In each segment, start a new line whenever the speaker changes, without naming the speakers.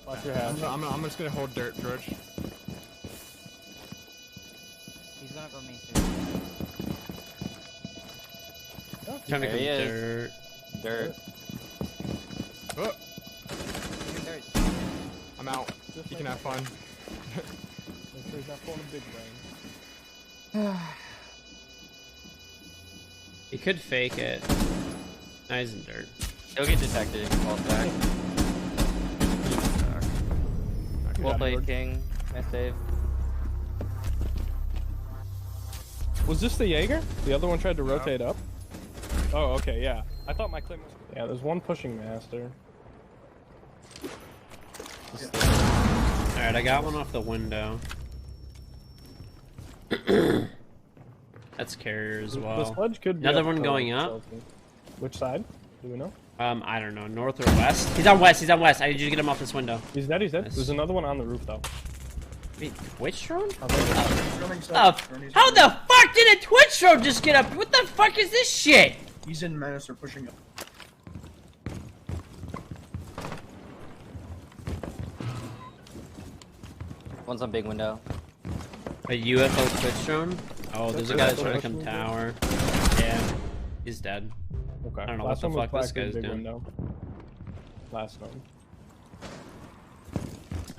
Watch your house.
I'm just gonna hold dirt, George.
He's gonna go main too.
Trying to
There he
go
is.
dirt.
Oh,
Even dirt.
I'm out.
Just
You
like
can have fun.
Make sure he's not pulling a big brain.
He could fake it. No, he's in dirt.
He'll get detected. Fall back. Well played, King. Nice save.
Was this the Jaeger? The other one tried to rotate up? Oh, okay, yeah. I thought my clip was... Yeah, there's one pushing master.
Alright, I got one off the window. That's carrier as
The
well.
sledge could be
Another
up
one
to
going up.
Which side? Do we know?
I don't know, north or west? He's on west, I need you to get him off this window.
He's dead, he's dead.
Nice.
There's another one on the roof, though.
Wait, Twitch drone?
Oh,
How the fuck did a Twitch drone just get up? What the fuck is this shit?
He's in Menace or pushing up.
One's on big window.
A UFO Twitch drone? Oh, there's a guy that's trying to come tower. Yeah, he's dead.
Okay.
I don't know
Last
what
one
the
was
fuck this
black
guy's
big
doing.
window. Last one.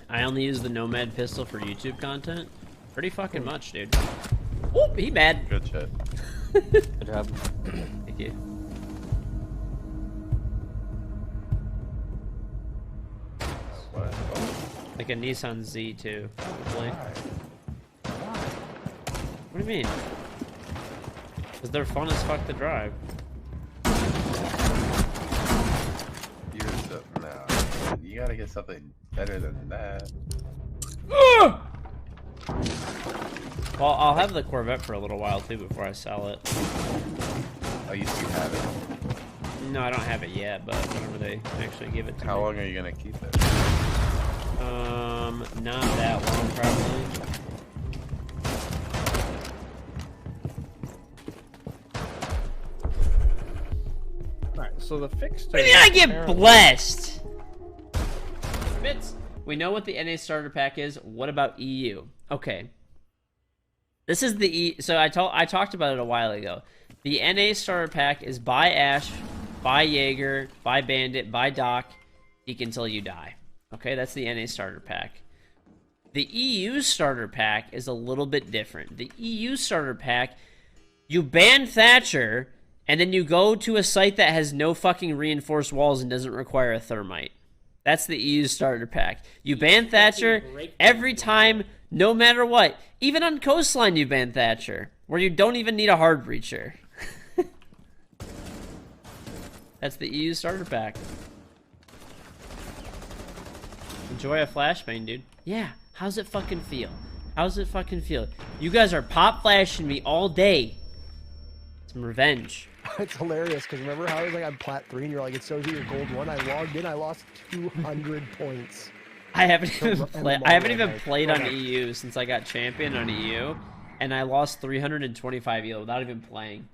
I only use the Nomad pistol for YouTube content. Pretty fucking much, dude. Oop, he mad.
Good shit.
Good job.
Thank you. Like a Nissan Z too, probably. What do you mean? Because they're fun as fuck to drive.
You're so, no. You gotta get something better than that.
Well, I'll have the Corvette for a little while too before I sell it.
Oh, you still have it.
No, I don't have it yet, but whenever they actually give it to
How
me.
long are you gonna keep it?
Not that long, probably.
Alright, so the fix...
What do you mean I get blessed? Bits. We know what the NA starter pack is. What about EU? Okay. This is the E. So I talked about it a while ago. The NA starter pack is buy Ash, buy Jaeger, buy Bandit, buy Doc, Deke until you die. Okay, that's the NA starter pack. The EU starter pack is a little bit different. The EU starter pack, you ban Thatcher, and then you go to a site that has no fucking reinforced walls and doesn't require a thermite. That's the EU starter pack. You ban Thatcher every time, no matter what. Even on Coastline you ban Thatcher, where you don't even need a hard breacher. That's the EU starter pack. Enjoy a flashbang, dude. Yeah, how's it fucking feel? How's it fucking feel? You guys are pop flashing me all day. Some revenge.
It's hilarious because remember how I was like on plat 3 and you're like, it shows you your gold 1. I logged in, I lost 200 points.
I haven't even played on EU since I got champion on EU, and I lost 325 elo without even playing.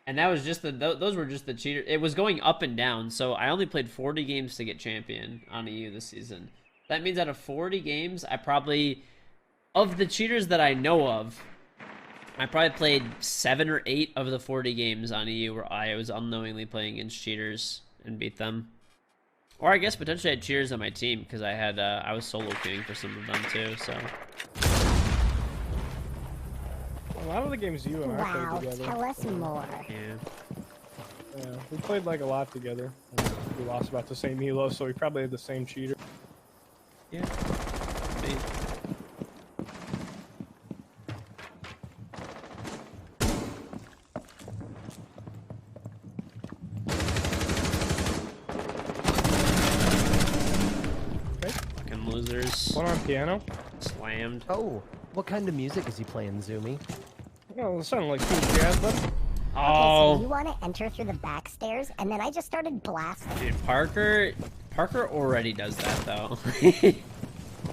And that was just those were just the cheaters. It was going up and down, so I only played 40 games to get champion on EU this season. That means out of 40 games, I probably, of the cheaters that I know of, I probably played 7 or 8 of the 40 games on EU where I was unknowingly playing against cheaters and beat them. Or I guess potentially I had cheaters on my team because I had I was solo queuing for some of them too. So
A lot of the games you and I played together.
Tell us more.
Yeah, we played like a lot together. We lost about the same elo, so we probably had the same cheater.
yeah. Me. Fucking losers.
One on piano.
Slammed.
Oh, what kind of music is he playing, Zoomy?
Oh, it sounded like cool jazz, but
Okay, so
Oh,
you want to enter through the back stairs, and then I just started blasting.
dude, Parker already does that though.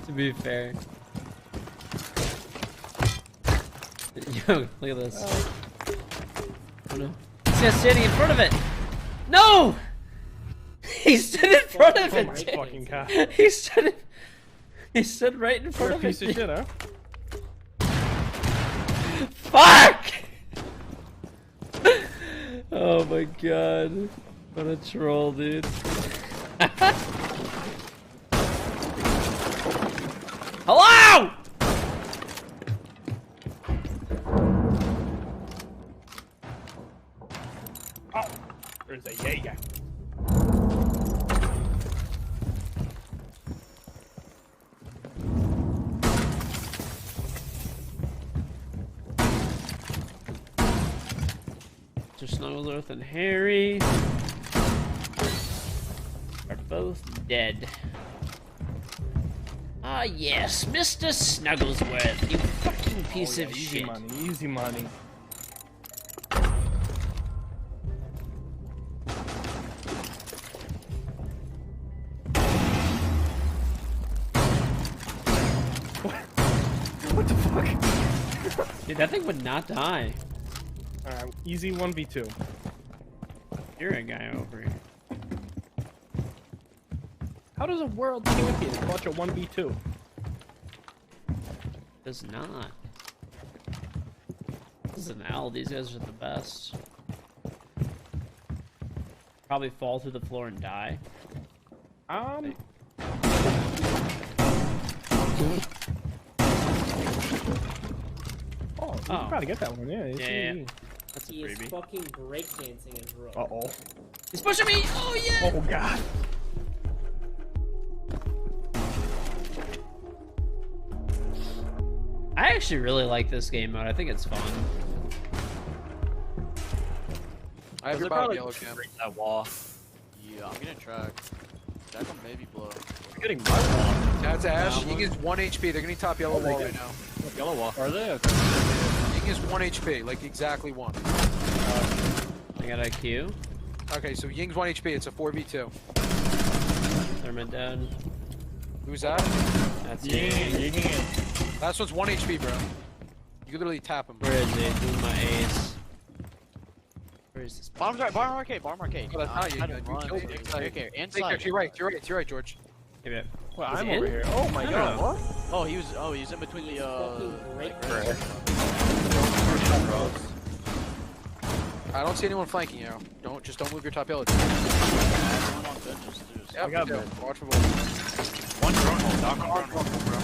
To be fair. Yo, look at this. Oh no. This guy's standing in front of it. No! He stood in front of
Oh my
it.
fucking god.
He stood. He stood right in front
You're a
of
piece
it.
of shit, huh?
Fuck! Oh my god. What a troll, dude. Hello!
Oh, there's a Jaeger.
Mr. Snugglesworth and Harry are both dead. Ah yes, Mr. Snugglesworth, you fucking piece
Oh, yeah,
of
easy
shit.
money, easy money. What the fuck?
Dude, that thing would not die.
Alright, easy 1v2.
You're a guy over here.
How does a world champion clutch a 1v2?
Does not. This is an L. These guys are the best. Probably fall through the floor and die.
Oh, you
Oh.
can probably get that one, yeah. It's
Yeah.
easy.
That's a
He is
freebie.
fucking breakdancing his rope.
Uh-oh.
He's pushing me! Oh yeah!
Oh, God.
I actually really like this game mode. I think it's fun.
I have your bottom yellow cam.
Break that wall. Yeah, I'm getting tracked. That one maybe blow.
You're getting my wall.
That's Ash. Ying is 1 HP. They're gonna need top yellow wall right now.
Yellow wall. Are they?
Ying is 1 HP, like exactly 1.
I got IQ.
Okay, so Ying's 1 HP. It's a 4v2.
Thermite dead.
Who's that?
That's
Yeah.
Last one's 1 HP, bro. You can literally tap him.
Where is he? Who's my ace? Where is this?
Bottom right, bottom arcade, bottom arcade.
Oh, that's not you,
I had
man.
to
You
run.
killed me.
Okay,
Hey,
inside.
to your right, to your right, to your right, George.
Give it.
Well,
Is
I'm
he
over
in?
here. Oh my
No,
god,
no.
what?
Oh, he was in between the
I don't see anyone flanking you. Just don't move your top yellow.
Everyone on benches, dude.
Yep,
I got
yeah,
that.
watch for both.
One drone hole, knock on drone hole, bro.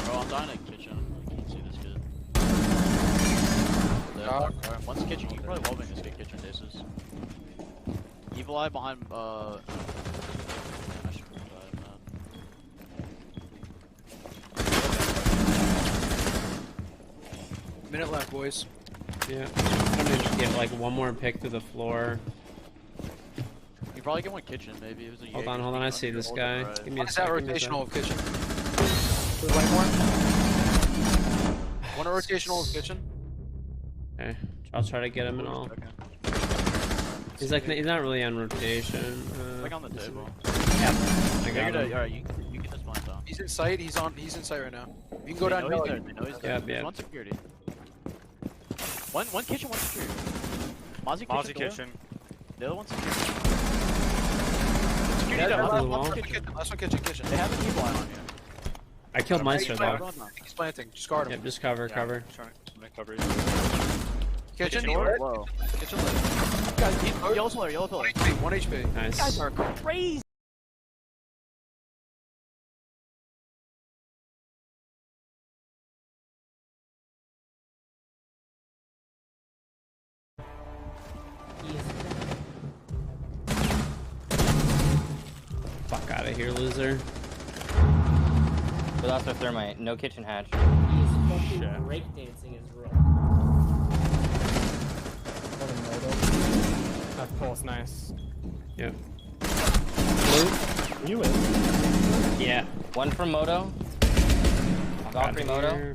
Bro, I'm dying in the kitchen. I can't see this good. Alright, one's kitchen. You can probably wallbang this good kitchen bases. Evil eye behind, I should revive that.
Minute left, boys.
Yeah. I'm gonna just get like one more pick through the floor.
You probably get one kitchen, maybe. It was a
Hold
Jaeger
on. I
sneak
see
under
this
or
guy.
right.
Give me a
One is that
second. give me a
rotational
second.
kitchen. To the right one. One rotational kitchen.
Okay. I'll try to get him and all.
Okay.
He's not really on rotation.
Like on the table.
I got him.
Alright, you get this blind down.
He's in sight. He's in sight right now. You can go down.
They know he's
yellow.
there. They know he's there.
Yep,
There's
yep.
one security. One kitchen, one security. Mozzie kitchen. The other one's security. Security
Yeah,
down.
last
the
one
wall.
kitchen. Last one kitchen.
They have an evil eye on you.
I killed Meister
Right,
though.
I think he's planting. Just guard him.
Yep, just cover.
I'm gonna cover you.
Kitchen.
Whoa.
Kitchen lit.
Guys, yellow pillar, yellow pillar.
1 HP.
Nice.
Guys are crazy.
He is
Fuck out of here, loser.
We lost our thermite. No kitchen hatch.
He is fucking breakdancing his rope.
That pulse, nice.
Yep.
You in?
Yeah.
One from Moto. Valkyrie Moto.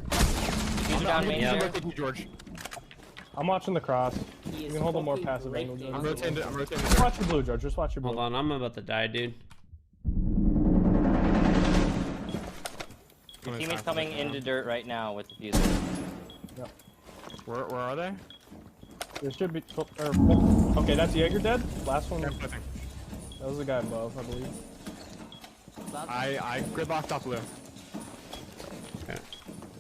He's down main
Yeah.
here.
George. I'm watching the cross.
He
You
is
can hold a more
fucking
passive angle.
breakdancing
I'm
his
rotating.
rope.
I'm rotating. Just watch your blue, George. Just watch your blue.
Hold on, I'm about to die, dude.
Your teammate's coming into dirt right now with the fuser.
Where are they?
There should be. Okay, that's Jaeger dead. Last one. That That was the guy above, I believe.
I gridlocked up blue.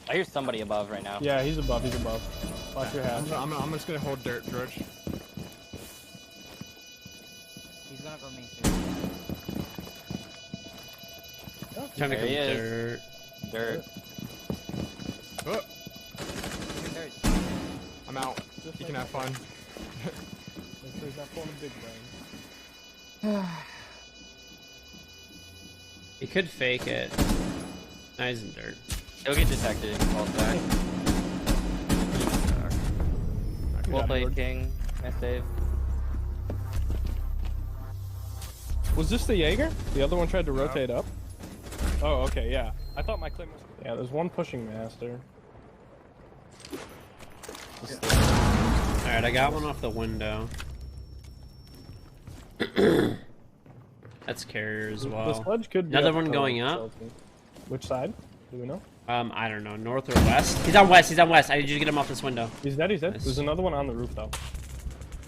I hear somebody above right now.
Yeah, he's above. He's above. Watch your hat.
I'm just gonna hold dirt, George.
He's gonna go main.
Trying to
There he
come
is.
dirt.
Dirt.
Oh,
Dirt.
I'm out. You can have fun.
Make sure he's not pulling a big brain.
He could fake it. Nah, he's in dirt.
He'll get detected if he falls back. Well played, King. Nice save.
Was this the Jaeger? The other one tried to rotate up? Oh, okay, yeah. I thought my claim was... Yeah, there's one pushing master.
Alright, I got one off the window. That's carrier as
The
well.
sledge could be
Another
up
one
for
going up.
Which side? Do we know?
I don't know, north or west? He's on west, he's on west. I need you to get him off this window.
He's dead, he's dead.
Nice.
There's another one on the roof, though.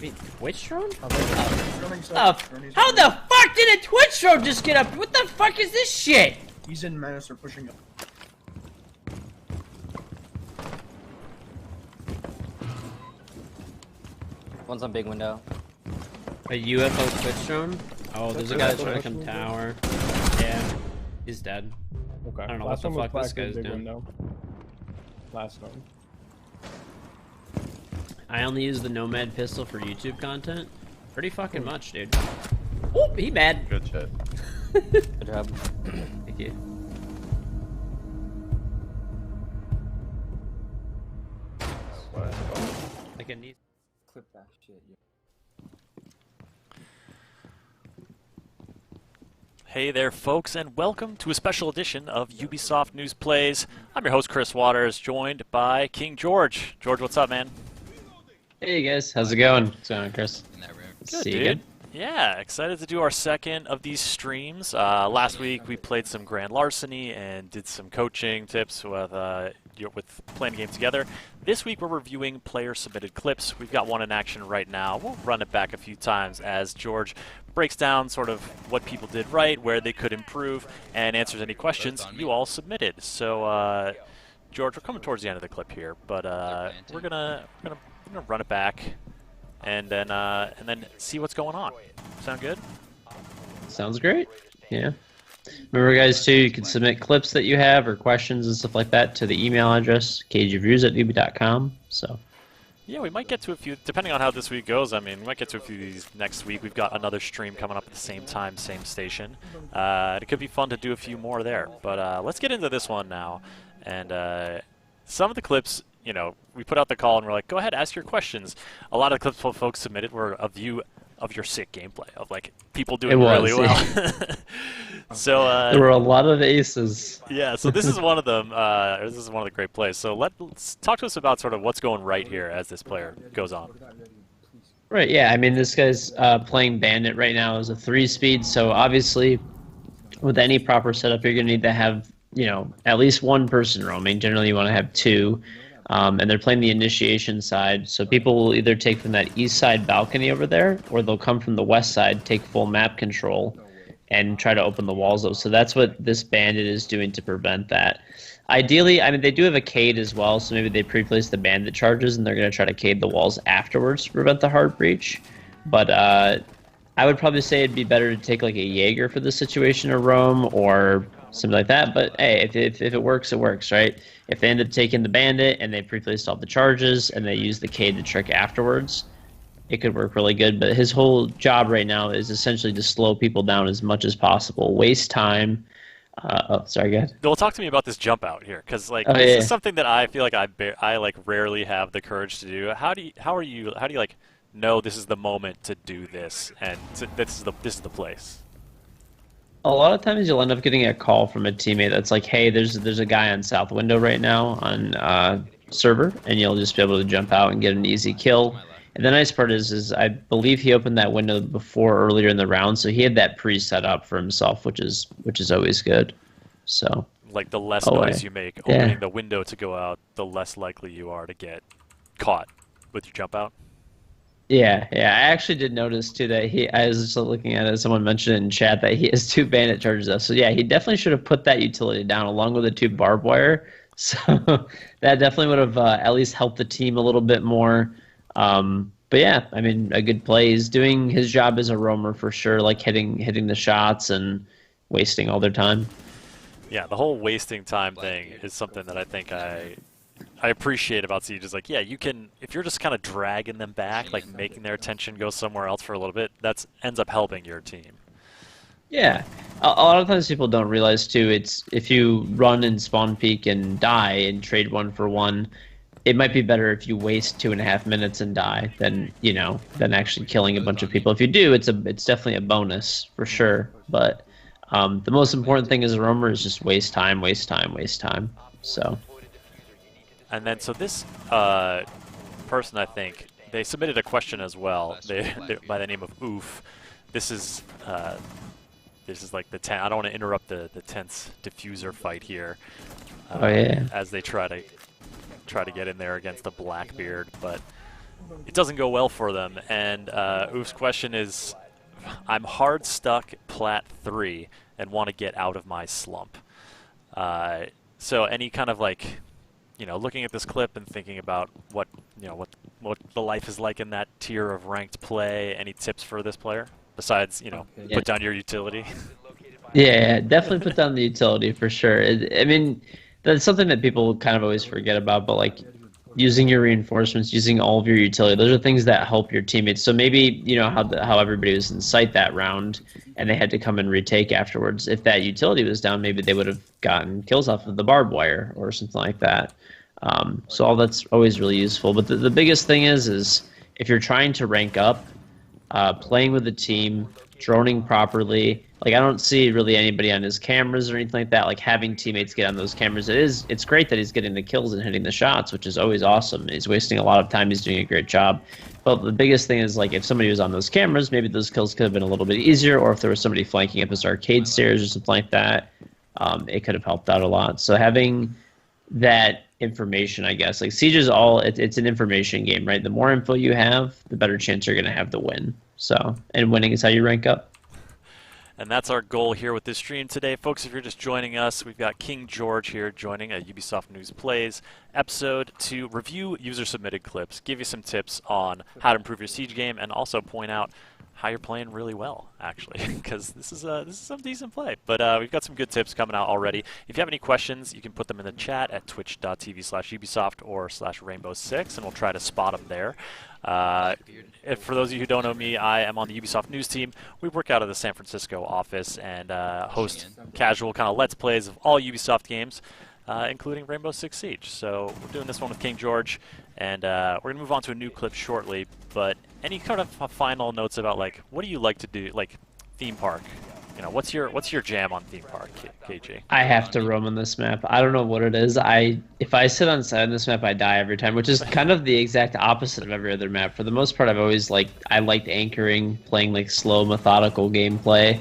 Wait, Twitch drone?
Running
Oh, how the fuck did a Twitch drone just get up? What the fuck is this shit?
He's in menace or pushing up.
One's on big window.
A UFO Twitch drone? Oh, there's a guy that's trying to come tower. Yeah, he's dead.
Okay.
I don't know
Last
what the
one was
fuck this
black
guy's
big
doing.
window. Last one.
I only use the Nomad pistol for YouTube content. Pretty fucking much, dude. Oh, he mad.
Good shit.
Good job.
Thank you. Like a neat.
Clip that shit, yeah.
Hey there, folks, and welcome to a special edition of Ubisoft News Plays. I'm your host, Chris Waters, joined by King George. George, what's up, man?
Hey guys, how's it going? What's going on, Chris?
Good,
See you
dude.
again.
Yeah, excited to do our second of these streams. Last week we played some Grand Larceny and did some coaching tips with playing the game together. This week we're reviewing player-submitted clips. We've got one in action right now. We'll run it back a few times as George breaks down sort of what people did right, where they could improve, and answers any questions you all submitted. So, George, we're coming towards the end of the clip here, but we're gonna run it back. And then see what's going on. Sound good?
Sounds great. Yeah. Remember, guys, too, you can submit clips that you have or questions and stuff like that to the email address, cagereviews@ubi.com. So.
Yeah, we might get to a few, depending on how this week goes. I mean, we might get to a few of these next week. We've got another stream coming up at the same time, same station. It could be fun to do a few more there. But let's get into this one now. And some of the clips, you know, we put out the call and we're like, go ahead, ask your questions. A lot of the clips folks submitted were a view of your sick gameplay, of like people doing really well. So
there were a lot of aces.
Yeah, so this is one of them. This is one of the great plays. So let's talk to us about sort of what's going right here as this player goes on.
Right, yeah. I mean, this guy's playing Bandit right now as a 3-speed, so obviously with any proper setup, you're going to need to have, you know, at least one person roaming. Generally, you want to have two. And they're playing the initiation side, so people will either take from that east side balcony over there, or they'll come from the west side, take full map control, and try to open the walls up. So that's what this bandit is doing to prevent that. Ideally, I mean, they do have a cade as well, so maybe they pre-place the bandit charges, and they're going to try to cade the walls afterwards to prevent the hard breach. But I would probably say it'd be better to take like a Jaeger for the situation, or roam, or something like that. But hey, if it works, it works, right? If they end up taking the bandit and they pre-placed all the charges and they use the cade to trick afterwards, it could work really good. But his whole job right now is essentially to slow people down as much as possible, waste time. Oh, sorry, go ahead.
Well, talk to me about this jump out here, because like is something that I feel like I like rarely have the courage to do. How do you like know this is the moment to do this, and this is the place?
A lot of times you'll end up getting a call from a teammate that's like, hey, there's a guy on south window right now on server, and you'll just be able to jump out and get an easy kill. And the nice part is I believe he opened that window before earlier in the round, so he had that pre-set up for himself, which is always good. So
like the less noise you make opening the window to go out, the less likely you are to get caught with your jump out.
Yeah, yeah. I actually did notice too that I was just looking at it. Someone mentioned it in chat that he has 2 bandit charges though. So yeah, he definitely should have put that utility down along with the 2 barbed wire. So that definitely would have at least helped the team a little bit more. But yeah, I mean, a good play. He's doing his job as a roamer for sure, like hitting the shots and wasting all their time.
Yeah, the whole wasting time thing is something that I think I appreciate about Siege. Is like, yeah, you can, if you're just kind of dragging them back, like making their attention go somewhere else for a little bit, that's ends up helping your team.
Yeah, a lot of times people don't realize too. It's if you run and spawn peek and die and trade 1 for 1, it might be better if you waste 2.5 minutes and die than than actually killing a bunch of people. If you do, it's definitely a bonus for sure. But the most important thing as a roamer is just waste time, waste time, waste time. So.
And then so this person, I think, they submitted a question as well. They by the name of Oof. This is like the I don't want to interrupt the tense diffuser fight here.
Oh yeah.
As they try to get in there against the Blackbeard, but it doesn't go well for them. And Oof's question is, I'm hard stuck plat 3 and want to get out of my slump. So any kind of like, looking at this clip and thinking about what the life is like in that tier of ranked play, any tips for this player besides, put down your utility?
Yeah, definitely put down the utility for sure. I mean, that's something that people kind of always forget about, but like using your reinforcements, using all of your utility, those are things that help your teammates. So maybe, how everybody was in sight that round and they had to come and retake afterwards. If that utility was down, maybe they would have gotten kills off of the barbed wire or something like that. So all that's always really useful. But the biggest thing is if you're trying to rank up, playing with the team, droning properly. Like, I don't see really anybody on his cameras or anything like that, like having teammates get on those cameras. It's great that he's getting the kills and hitting the shots, which is always awesome. He's wasting a lot of time. He's doing a great job. But the biggest thing is, like, if somebody was on those cameras, maybe those kills could have been a little bit easier, or if there was somebody flanking up his arcade stairs or something like that, it could have helped out a lot. So having that information, I guess, like Siege is it's an information game, right? The more info you have, the better chance you're going to have to win. So, and winning is how you rank up.
And that's our goal here with this stream today. Folks, if you're just joining us, we've got King George here joining a Ubisoft News Plays episode to review user-submitted clips, give you some tips on how to improve your Siege game, and also point out how you're playing really well, actually, because this is some decent play. But we've got some good tips coming out already. If you have any questions, you can put them in the chat at twitch.tv/Ubisoft or /Rainbow6, and we'll try to spot them there. For those of you who don't know me, I am on the Ubisoft News team. We work out of the San Francisco office and host casual kind of Let's Plays of all Ubisoft games, including Rainbow Six Siege. So we're doing this one with King George, and we're going to move on to a new clip shortly. But any kind of final notes about, like, what do you like to do, like theme park? What's your jam on theme park, KG?
I have to roam on this map. I don't know what it is. If I sit on side on this map, I die every time, which is kind of the exact opposite of every other map. For the most part, I've always liked anchoring, playing like slow, methodical gameplay.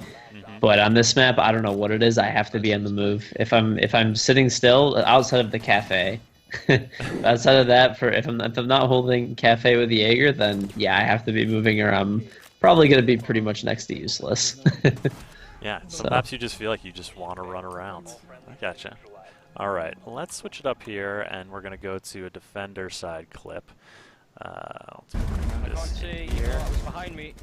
But on this map, I don't know what it is. I have to be on the move. If I'm sitting still outside of the cafe, outside of that, if I'm not holding cafe with the Jaeger, then yeah, I have to be moving, or I'm probably gonna be pretty much next to useless.
Yeah, some maps you just feel like you just want to run around. I gotcha. All right, let's switch it up here, and we're going to go to a defender side clip. Let's put this in here.
Behind me.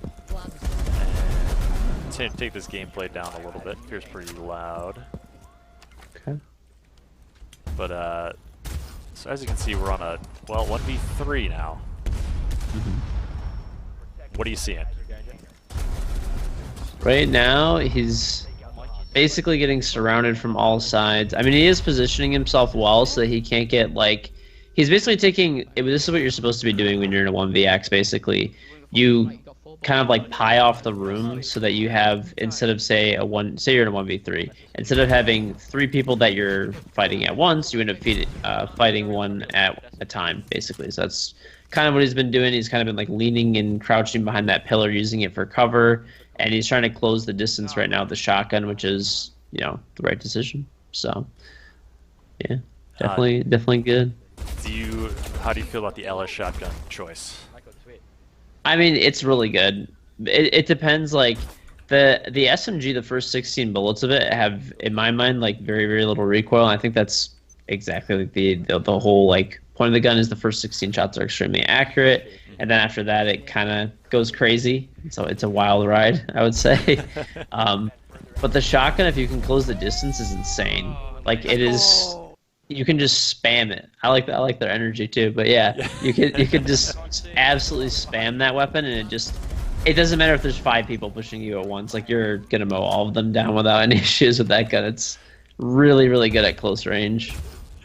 Take this gameplay down a little bit. Feels pretty loud.
Okay.
But, so as you can see, we're on a, 1v3 now. What are you seeing?
Right now, he's basically getting surrounded from all sides. I mean, he is positioning himself well so that he can't get, like... He's basically taking... This is what you're supposed to be doing when you're in a 1vx, basically. You kind of, like, pie off the room so that you have, instead of, say you're in a 1v3, instead of having 3 people that you're fighting at once, you end up fighting one at a time, basically. So that's kind of what he's been doing. He's kind of been, like, leaning and crouching behind that pillar, using it for cover. And he's trying to close the distance right now with the shotgun, which is, the right decision. So, yeah, definitely good.
How do you feel about the LS shotgun choice?
I mean, it's really good. It depends. Like the SMG, the first 16 bullets of it have, in my mind, like very very little recoil. I think that's exactly like the whole like point of the gun is the first 16 shots are extremely accurate, and then after that it kind of goes crazy. So it's a wild ride, I would say. But the shotgun, if you can close the distance, is insane. Like it is. You can just spam it. I like their energy too. But yeah, you could just absolutely spam that weapon, and it doesn't matter if there's 5 people pushing you at once. Like you're gonna mow all of them down without any issues with that gun. It's really really good at close range.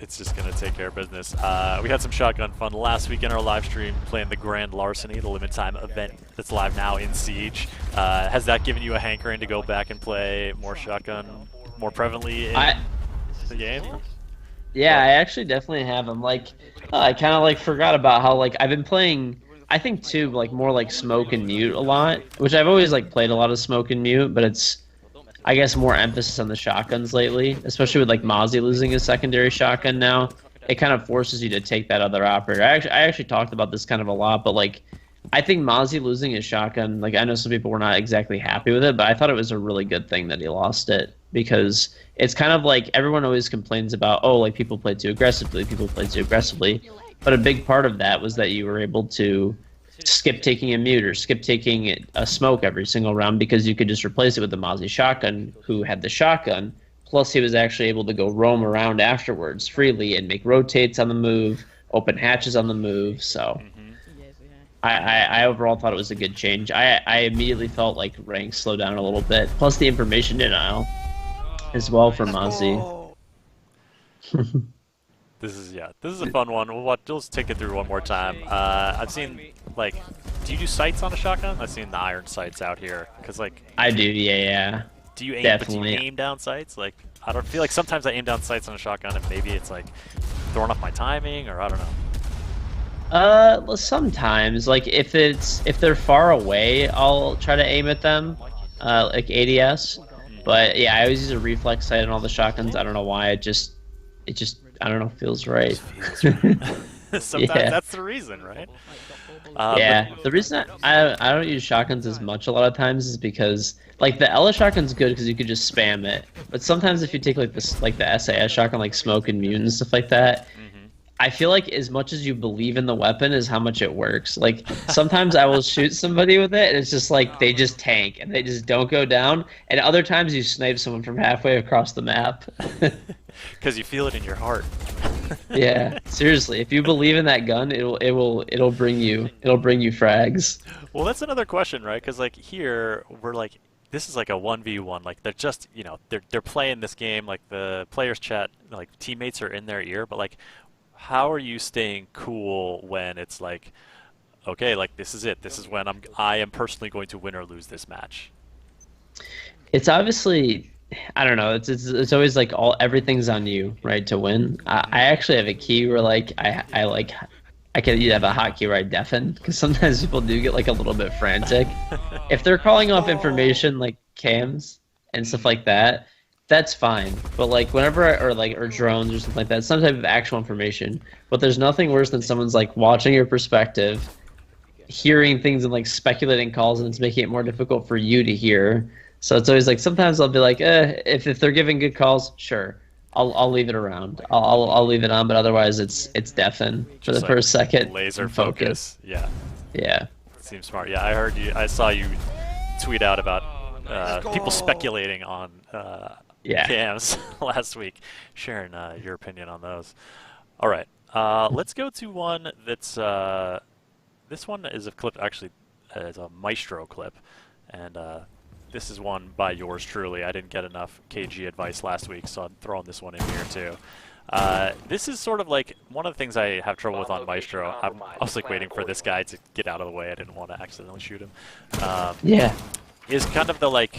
It's just gonna take care of business. We had some shotgun fun last week in our live stream playing the Grand Larceny, the limited time event that's live now in Siege. Has that given you a hankering to go back and play more shotgun more prevalently in the game?
Yeah, I actually definitely have them. Like, I kind of like forgot about how like I've been playing. I think too like more like smoke and mute a lot, which I've always like played a lot of smoke and mute, but it's I guess more emphasis on the shotguns lately, especially with like Mozzie losing his secondary shotgun now. It kind of forces you to take that other operator. I actually talked about this kind of a lot, but like I think Mozzie losing his shotgun, like I know some people were not exactly happy with it, but I thought it was a really good thing that he lost it, because it's kind of like everyone always complains about, oh, like people play too aggressively, but a big part of that was that you were able to skip taking a mute or skip taking a smoke every single round because you could just replace it with the Mozzie shotgun, who had the shotgun, plus he was actually able to go roam around afterwards freely and make rotates on the move, open hatches on the move, so... I overall thought it was a good change. I immediately felt like ranks slowed down a little bit. Plus the information denial as well for Mozzie.
This is a fun one. We'll just take it through one more time. I've seen, like, do you do sights on a shotgun? I've seen the iron sights out here. Cause like
I do, yeah.
Do you aim?
Definitely.
But do you aim down sights? Like, I don't feel like sometimes I aim down sights on a shotgun and maybe it's like throwing off my timing, or I don't know.
Sometimes, like if they're far away, I'll try to aim at them, like ADS. But yeah, I always use a reflex sight on all the shotguns. I don't know why. It just I don't know, feels right.
Sometimes that's the reason, right?
Yeah, the reason I don't use shotguns as much a lot of times is because like the Ella shotgun's good because you could just spam it. But sometimes if you take like the SAS shotgun, like smoke and mute and stuff like that. I feel like as much as you believe in the weapon is how much it works. Like, sometimes I will shoot somebody with it, and it's just like, they just tank, and they just don't go down. And other times you snipe someone from halfway across the map.
Because you feel it in your heart.
Yeah, seriously. If you believe in that gun, it'll bring you frags.
Well, that's another question, right? Because, like, here, we're like, this is like a 1v1. Like, they're just, you know, they're playing this game. Like, the players chat, like, teammates are in their ear, but, like, how are you staying cool when it's like, okay, like this is it. This is when I am personally going to win or lose this match. It's
obviously, I don't know. It's always like everything's on you, right, to win. I actually have a key where like I can have a hotkey where I deafen, because sometimes people do get like a little bit frantic. If they're calling off information like cams and stuff like that, that's fine, but like whenever or drones or something like that, some type of actual information. But there's nothing worse than someone's like watching your perspective, hearing things and like speculating calls, and it's making it more difficult for you to hear. So it's always like sometimes I'll be like, if they're giving good calls, sure, I'll leave it around. I'll leave it on, but otherwise it's deafen for the first second.
Laser focus. Yeah.
Yeah.
Seems smart. Yeah, I heard you. I saw you tweet out about people speculating on. Cams last week, sharing your opinion on those. All right, let's go to one that's this one is a clip, actually it's a Maestro clip, and this is one by yours truly. I didn't get enough KG advice last week, so I'm throwing this one in here too. This is sort of like one of the things I have trouble with on Maestro. I was like waiting for this guy to get out of the way. I didn't want to accidentally shoot him. Is kind of the like,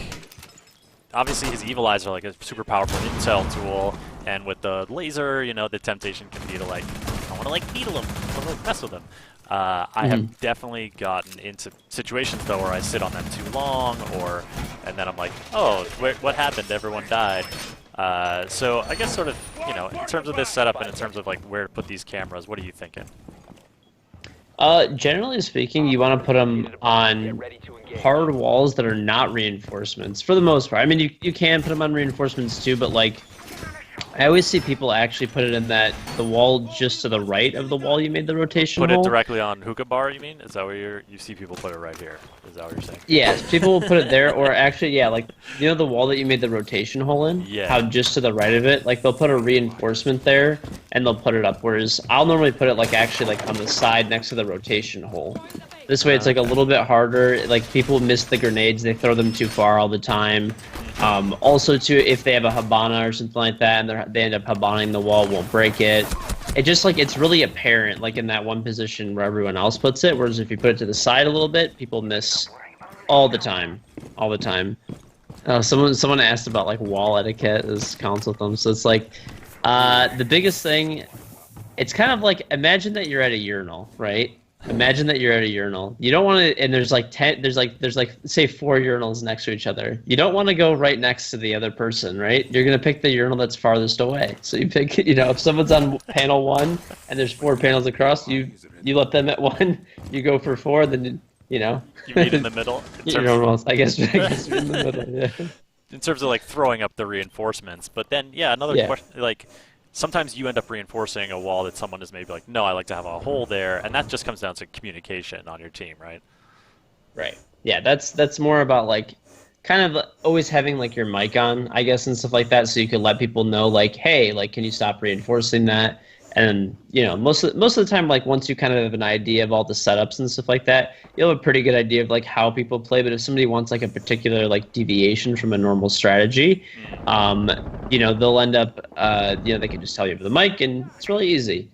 obviously his evil eyes are like a super powerful intel tool, and with the laser, you know, the temptation can be to like, I want to like needle him, I want to like mess with him. I have definitely gotten into situations though where I sit on them too long, and then I'm like, oh, what happened? Everyone died. So I guess sort of, you know, in terms of this setup and in terms of like where to put these cameras, what are you thinking?
Generally speaking, you want to put them on hard walls that are not reinforcements for the most part. I mean, you can put them on reinforcements too, but like, I always see people actually put it in the wall just to the right of the wall you made the rotation
Put
hole.
it directly on hookah bar, you mean? Is that where you see people put it right here? Is that what you're saying?
Yes, people will put it there, or actually, yeah, like, you know the wall that you made the rotation hole in?
Yeah.
How just to the right of it, like, they'll put a reinforcement there, and they'll put it up, whereas I'll normally put it, like, actually, like, on the side next to the rotation hole. This way it's, like, a little bit harder. Like, people miss the grenades, they throw them too far all the time. Also, too, if they have a Habana or something like that, and they end up Habanaing the wall, won't break it. It just, like, it's really apparent, like, in that one position where everyone else puts it, whereas if you put it to the side a little bit, people miss all the time. All the time. Someone asked about, like, wall etiquette as console thumbs, so it's, like, the biggest thing, it's kind of like, imagine that you're at a urinal, right? Imagine that you're at a urinal. You don't want to, and there's like say 4 urinals next to each other. You don't want to go right next to the other person, right? You're gonna pick the urinal that's farthest away. So you pick, you know, if someone's on panel 1 and there's 4 panels across, you let them at 1. You go for 4, then you know.
You meet in the middle.
I guess you're in the middle. Yeah.
In terms of like throwing up the reinforcements, but then another question, like. Sometimes you end up reinforcing a wall that someone is maybe like, no, I like to have a hole there, and that just comes down to communication on your team, right?
Right. Yeah, that's more about like kind of always having like your mic on, I guess, and stuff like that, so you can let people know like, hey, like, can you stop reinforcing that? And you know, most of the time, like once you kind of have an idea of all the setups and stuff like that, you'll have a pretty good idea of like how people play. But if somebody wants like a particular like deviation from a normal strategy, you know, they'll end up, you know, they can just tell you over the mic, and it's really easy.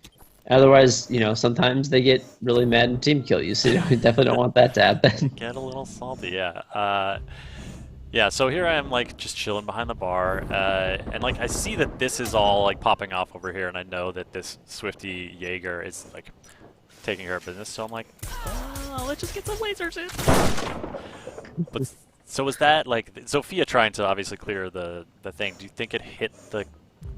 Otherwise, you know, sometimes they get really mad and team kill you, so you definitely don't want that to happen.
Get a little salty, yeah. Yeah, so here I am, like, just chilling behind the bar, and, like, I see that this is all, like, popping off over here, and I know that this Swifty Jaeger is, like, taking care of business, so I'm like, let's just get some lasers in. But, so was that, like, Sophia trying to obviously clear the thing, do you think it hit the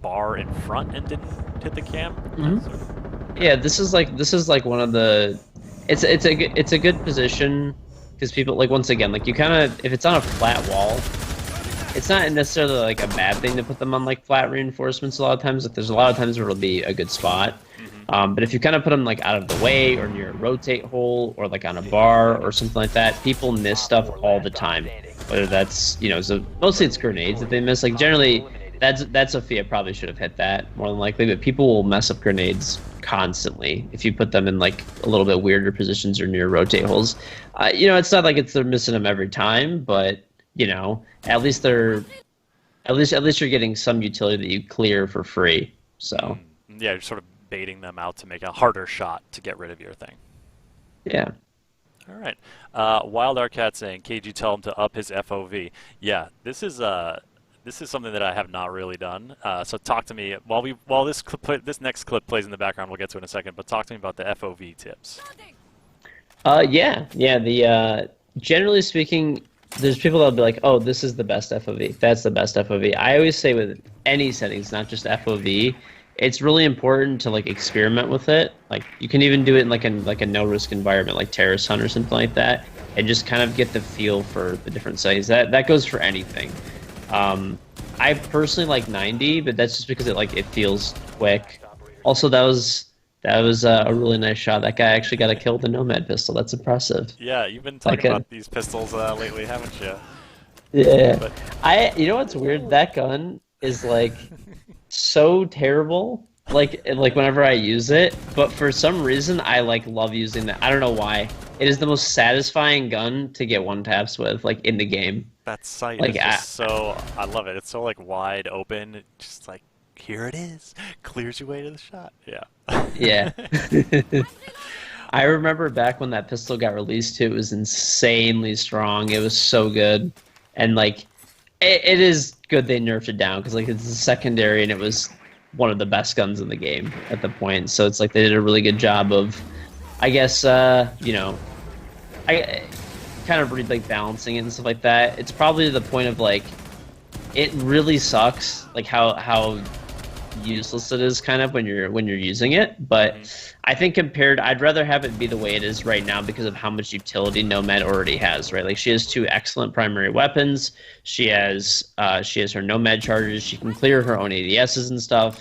bar in front and didn't hit the cam?
Mm-hmm. Yeah, this is like one of the, it's a good position. Because people, like, once again, like, you kind of, if it's on a flat wall, it's not necessarily, like, a bad thing to put them on, like, flat reinforcements a lot of times. Like, there's a lot of times where it'll be a good spot. But if you kind of put them, like, out of the way or near a rotate hole or, like, on a bar or something like that, people miss stuff all the time. Whether that's, you know, so mostly it's grenades that they miss. Like, generally, that Sophia probably should have hit that more than likely, but people will mess up grenades constantly if you put them in like a little bit weirder positions or near rotate holes. You know, it's not like they're missing them every time, but you know, at least you're getting some utility that you clear for free. So
yeah, you're sort of baiting them out to make a harder shot to get rid of your thing.
Yeah.
All right. Wild Arcat saying, KG, tell him to up his FOV. Yeah, this is something that I have not really done. So talk to me while this next clip plays in the background. We'll get to it in a second. But talk to me about the FOV tips.
Yeah. The generally speaking, there's people that'll be like, oh, this is the best FOV. That's the best FOV. I always say with any settings, not just FOV, it's really important to like experiment with it. Like you can even do it in like a no risk environment, like Terrace Hunt or something like that, and just kind of get the feel for the different settings. That goes for anything. I personally like 90, but that's just because it feels quick. Also, that was a really nice shot. That guy actually got a kill with the Nomad pistol. That's impressive.
Yeah, you've been talking about these pistols lately, haven't you?
Yeah.
But...
you know what's weird? That gun is like so terrible. Like whenever I use it, but for some reason I love using that. I don't know why. It is the most satisfying gun to get one taps with, like in the game.
That sight is just so, I love it. It's so like wide open. It's just like, here it is. Clears your way to the shot. Yeah.
Yeah. I remember back when that pistol got released too, it was insanely strong. It was so good. And like, it is good they nerfed it down because like it's a secondary and it was one of the best guns in the game at the point. So it's like they did a really good job of, I guess, you know, I kind of like balancing it and stuff like that. It's probably to the point of like, it really sucks like how useless it is kind of when you're using it. But I think I'd rather have it be the way it is right now because of how much utility Nomad already has, right? Like she has 2 excellent primary weapons. She has her Nomad charges. She can clear her own ADSs and stuff.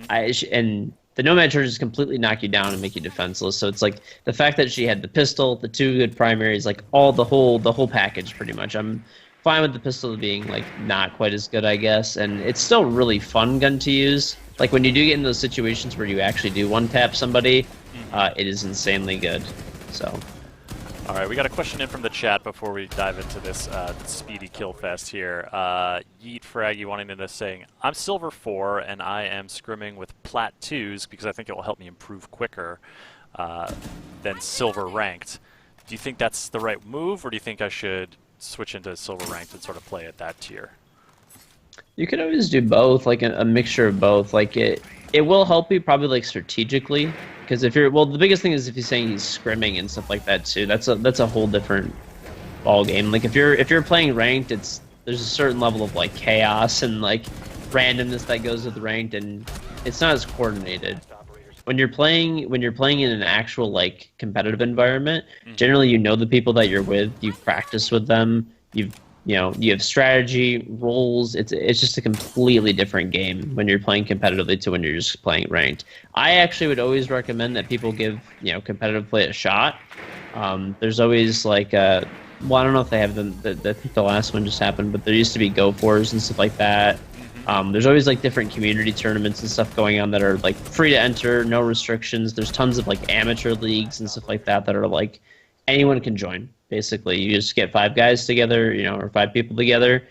And the Nomad charges completely knock you down and make you defenseless. So it's like the fact that she had the pistol, the 2 good primaries, like the whole package pretty much. I'm fine with the pistol being like not quite as good, I guess, and it's still really fun gun to use. Like when you do get in those situations where you actually do one-tap somebody, it is insanely good. So.
All right, we got a question in from the chat before we dive into this speedy kill fest here. Yeet Fraggy wanting to know, saying, I'm Silver 4 and I am scrimming with Plat 2s because I think it will help me improve quicker than Silver Ranked. Do you think that's the right move, or do you think I should switch into Silver Ranked and sort of play at that tier?
You could always do both, like a mixture of both. Like it will help you probably like strategically. Because if you're, well, the biggest thing is if he's saying he's scrimming and stuff like that too. That's a whole different ball game. Like if you're playing ranked, there's a certain level of like chaos and like randomness that goes with ranked, and it's not as coordinated. When you're playing in an actual like competitive environment, generally you know the people that you're with, you've practiced with them, you have strategy, roles. It's just a completely different game when you're playing competitively to when you're just playing ranked. I actually would always recommend that people give competitive play a shot. There's always like well, I don't know if they have them. I think the last one just happened, but there used to be Go Fours and stuff like that. There's always like different community tournaments and stuff going on that are like free to enter, no restrictions. There's tons of like amateur leagues and stuff like that are like anyone can join. Basically, you just get 5 guys together, or 5 people together,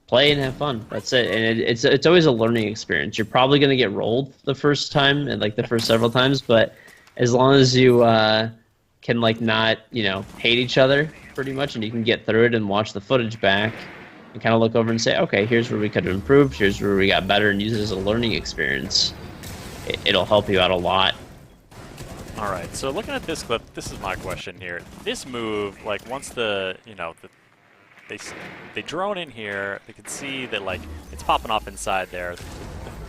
play and have fun. That's it. And it's always a learning experience. You're probably going to get rolled the first time and like the first several times, but as long as you can like not hate each other pretty much, and you can get through it and watch the footage back and kind of look over and say, okay, here's where we could have improved, here's where we got better, and use it as a learning experience. It'll help you out a lot.
All right, so looking at this clip, this is my question here. This move, like once they drone in here, they can see that like it's popping off inside there. The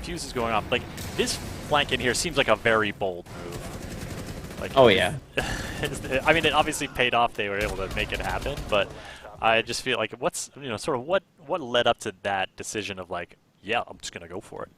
fuse is going off. Like this flank in here seems like a very bold move. Like,
oh yeah.
I mean, it obviously paid off. They were able to make it happen, but I just feel like what's sort of what led up to that decision of like, yeah, I'm just gonna go for it.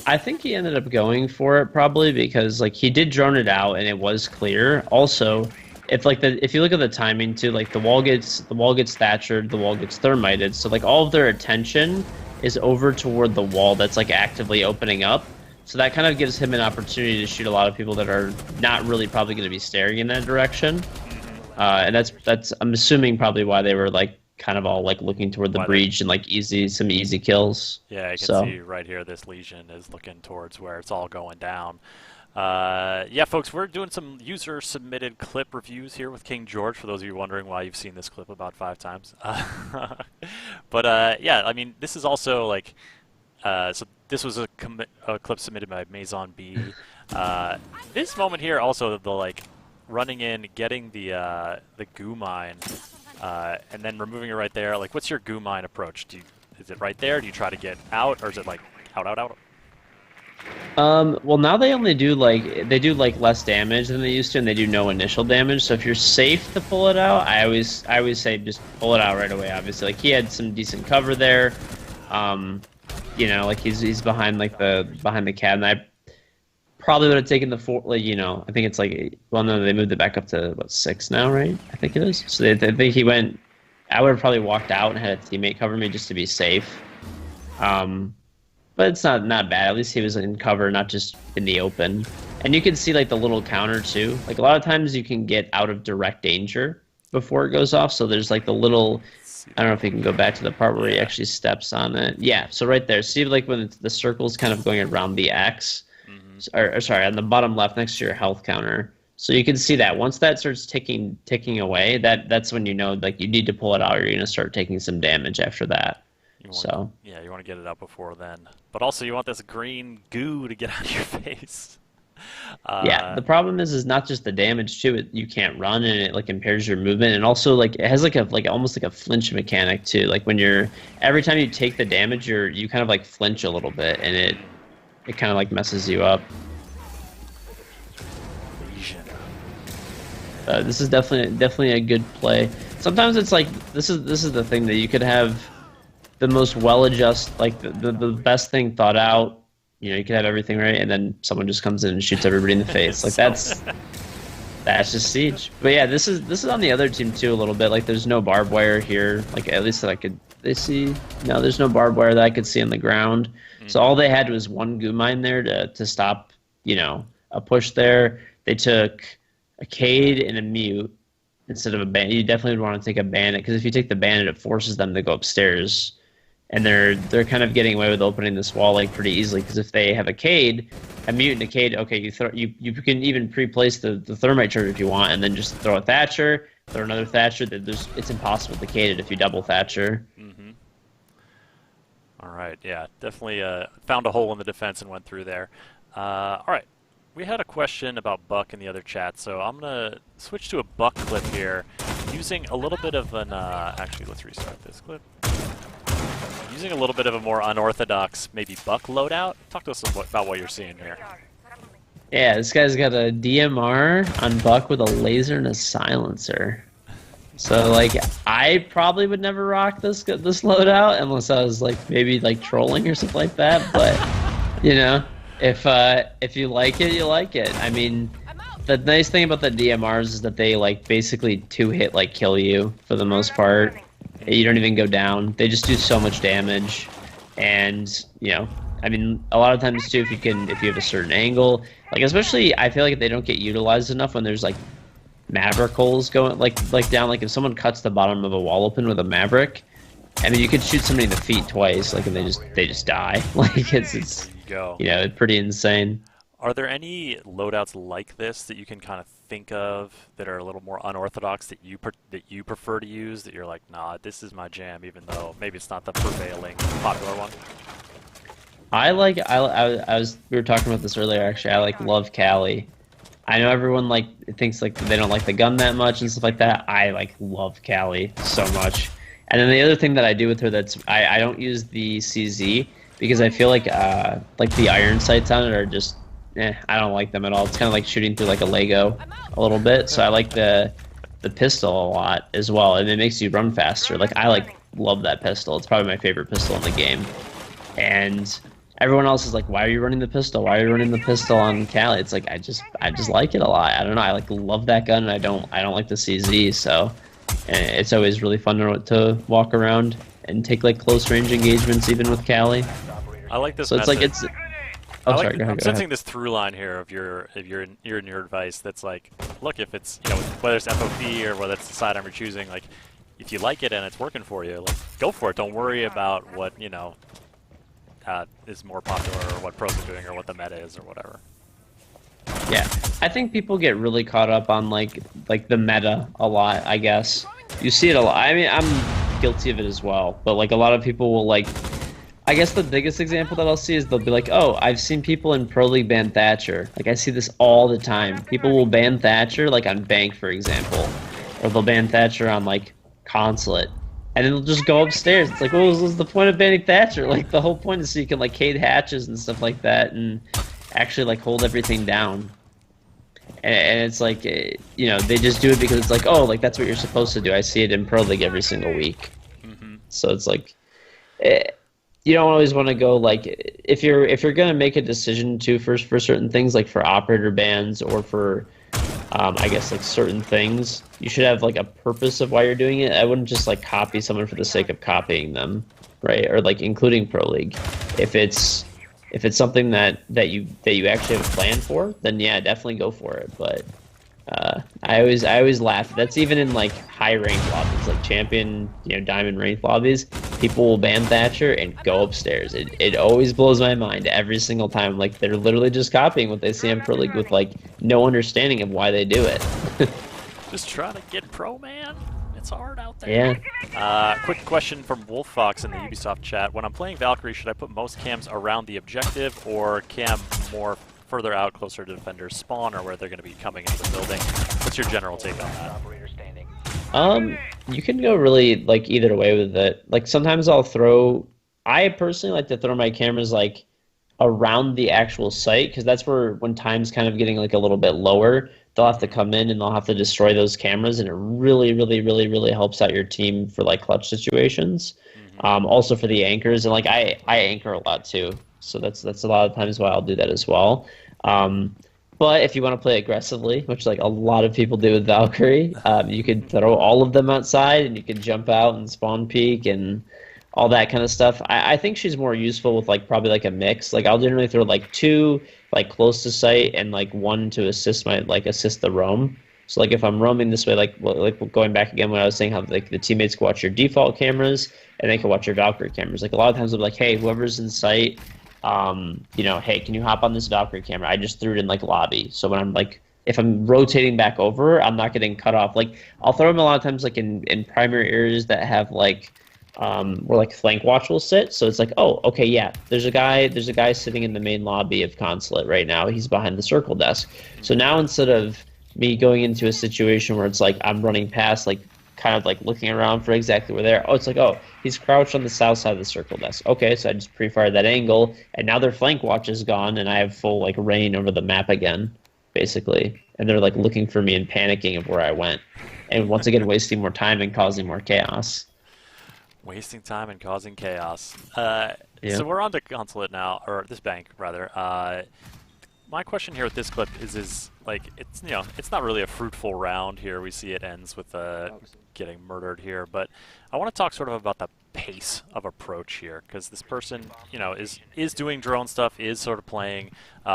I think he ended up going for it probably because like he did drone it out and it was clear. Also, if you look at the timing too, like the wall gets thatchered, the wall gets thermited, so like all of their attention is over toward the wall that's like actively opening up. So that kind of gives him an opportunity to shoot a lot of people that are not really probably going to be staring in that direction. And that's I'm assuming probably why they were like kind of all like looking toward the breach and like some easy kills.
Yeah, you can see right here this Legion is looking towards where it's all going down. Yeah, folks, we're doing some user-submitted clip reviews here with King George, for those of you wondering why you've seen this clip about 5 times. But yeah, I mean, this is also like, so this was a clip submitted by Maison B. This moment here also, the like running in, getting the goo mine, and then removing it right there. Like, what's your goo mine approach? Is it right there? Do you try to get out, or is it like out?
Well, now they only do like less damage than they used to, and they do no initial damage. So if you're safe to pull it out, I always say just pull it out right away. Obviously, like he had some decent cover there. Like he's behind the cabinet. I probably would have taken the 4. Like, I think it's like, well, no, they moved it back up to what, 6 now, right? I think it is. So I think he went. I would have probably walked out and had a teammate cover me just to be safe. But it's not bad. At least he was in cover, not just in the open. And you can see like the little counter too. Like a lot of times you can get out of direct danger before it goes off. So there's like the little, I don't know if you can go back to the part where he actually steps on it. Yeah, so right there. See like when the circle's kind of going around the X, or sorry, on the bottom left next to your health counter. So you can see that once that starts ticking away, that's when you know like you need to pull it out or you're going to start taking some damage after that.
You want to get it out before then. But also you want this green goo to get out of your face.
Yeah, the problem is not just the damage too. You can't run and it like impairs your movement, and also like it has like almost like a flinch mechanic too. Like when every time you take the damage, you kind of like flinch a little bit, and it kind of like messes you up. This is definitely a good play. Sometimes it's like this is the thing that you could have the most well-adjusted, like the best thing thought out. You know, you could have everything right, and then someone just comes in and shoots everybody in the face. Like that's just Siege. But yeah, this is on the other team too a little bit. Like there's no barbed wire here. Like at least that I could see. No, there's no barbed wire that I could see on the ground. So all they had was one goo mine there to stop, you know, a push there. They took a Cade and a Mute instead of a bandit. You definitely would want to take a bandit, because if you take the bandit, it forces them to go upstairs, and they're kind of getting away with opening this wall like pretty easily. Because if they have a Cade, a Mute and a Cade, okay, you can even pre-place the thermite charge if you want, and then just throw a Thatcher, throw another Thatcher. It's impossible to Cade it if you double Thatcher.
All right, yeah, definitely found a hole in the defense and went through there. All right, we had a question about Buck in the other chat, so I'm going to switch to a Buck clip here, using a little bit of an, actually, let's restart this clip. Using a little bit of a more unorthodox, maybe Buck loadout. Talk to us about what you're seeing here.
Yeah, this guy's got a DMR on Buck with a laser and a silencer. So like, I probably would never rock this loadout unless I was like maybe like trolling or something like that. But you know, if you like it, you like it. I mean, the nice thing about the DMRs is that they like basically 2-hit like kill you for the most part. You don't even go down. They just do so much damage, and you know, I mean, a lot of times too, if you have a certain angle, like especially I feel like they don't get utilized enough when there's like Maverick holes going like down. Like if someone cuts the bottom of a wall open with a Maverick, I mean, you could shoot somebody in the feet twice, like, and they just die. Like it's you know, pretty insane.
Are there any loadouts like this that you can kind of think of that are a little more unorthodox that you prefer to use, that you're like, nah, this is my jam, even though maybe it's not the prevailing popular one?
We were talking about this earlier actually. I love Cali. I know everyone thinks like they don't like the gun that much and stuff like that. I love Cali so much. And then the other thing that I do with her, I don't use the CZ because I feel like the iron sights on it are just I don't like them at all. It's kind of like shooting through like a Lego a little bit. So I like the pistol a lot as well, and it makes you run faster. Like I love that pistol. It's probably my favorite pistol in the game. And everyone else is like, why are you running the pistol? Why are you running the pistol on Cali? It's like I just like it a lot. I don't know. I love that gun, and I don't like the CZ. So it's always really fun to walk around and take like close range engagements even with Cali.
I like this.
So it's
method.
like it's. Oh, sorry. Go ahead.
I'm sensing this through line here of your advice. That's like, look, if it's, you know, whether it's FOP or whether it's the sidearm you're choosing, like, if you like it and it's working for you, like, go for it. Don't worry about what, you know, is more popular or what pros are doing or what the meta is or whatever.
Yeah, I think people get really caught up on like the meta a lot. I guess you see it a lot. I mean, I'm guilty of it as well. But like a lot of people will like. I guess the biggest example that I'll see is they'll be like, oh, I've seen people in Pro League ban Thatcher. Like, I see this all the time. People will ban Thatcher, like, on Bank, for example. Or they'll ban Thatcher on, like, Consulate. And then they'll just go upstairs. It's like, what was the point of banning Thatcher? Like, the whole point is so you can, like, Cade hatches and stuff like that and actually, like, hold everything down. And it's like, you know, they just do it because it's like, oh, like, that's what you're supposed to do. I see it in Pro League every single week. So it's like... you don't always want to go like if you're gonna make a decision to for certain things, like for operator bans or for I guess like certain things, you should have like a purpose of why you're doing it. I wouldn't just like copy someone for the sake of copying them, right? Or like including Pro League. If it's something that you actually have a plan for, then yeah, definitely go for it. But I always laugh. That's even in like high ranked lobbies, like champion, you know, diamond ranked lobbies. People will ban Thatcher and go upstairs. It always blows my mind every single time. Like they're literally just copying what they see in Pro League with like no understanding of why they do it.
Just trying to get pro, man. It's hard out there.
Yeah.
Quick question from Wolf Fox in the Ubisoft chat. When I'm playing Valkyrie, should I put most cams around the objective or cam more further out, closer to defenders spawn, or where they're going to be coming into the building? What's your general take on that?
You can go really like either way with it. Like sometimes I personally like to throw my cameras like around the actual site, because that's where when time's kind of getting like a little bit lower, they'll have to come in and they'll have to destroy those cameras, and it really, really, really, really helps out your team for like clutch situations. Also for the anchors, and like I anchor a lot too, so that's a lot of times why I'll do that as well. But if you want to play aggressively, which like a lot of people do with Valkyrie, you could throw all of them outside and you could jump out and spawn peek and all that kind of stuff. I think she's more useful with like probably like a mix. Like I'll generally throw like 2 like close to site and like 1 to assist the roam. So like if I'm roaming this way, like going back again when I was saying how like the teammates can watch your default cameras and they can watch your Valkyrie cameras. Like a lot of times I'm like, hey, whoever's in sight, you know, hey, can you hop on this Valkyrie camera? I just threw it in like lobby. So when I'm like, if I'm rotating back over, I'm not getting cut off. Like I'll throw them a lot of times like in primary areas that have like where like flank watch will sit. So it's like, oh, okay, yeah, there's a guy sitting in the main lobby of Consulate right now. He's behind the circle desk. So now instead of me going into a situation where it's like I'm running past, like kind of like looking around for exactly where they're, oh, it's like, oh, he's crouched on the south side of the circle desk. Okay, so I just pre-fired that angle, and now their flank watch is gone, and I have full like reign over the map again, basically. And they're like looking for me and panicking of where I went, and once again wasting more time and causing more chaos.
Wasting time and causing chaos.
Yeah.
So we're on to Consulate now, or this bank rather. My question here with this clip is like it's it's not really a fruitful round here. We see it ends with getting murdered here, but I want to talk sort of about the pace of approach here, because this person is doing drone stuff, is sort of playing.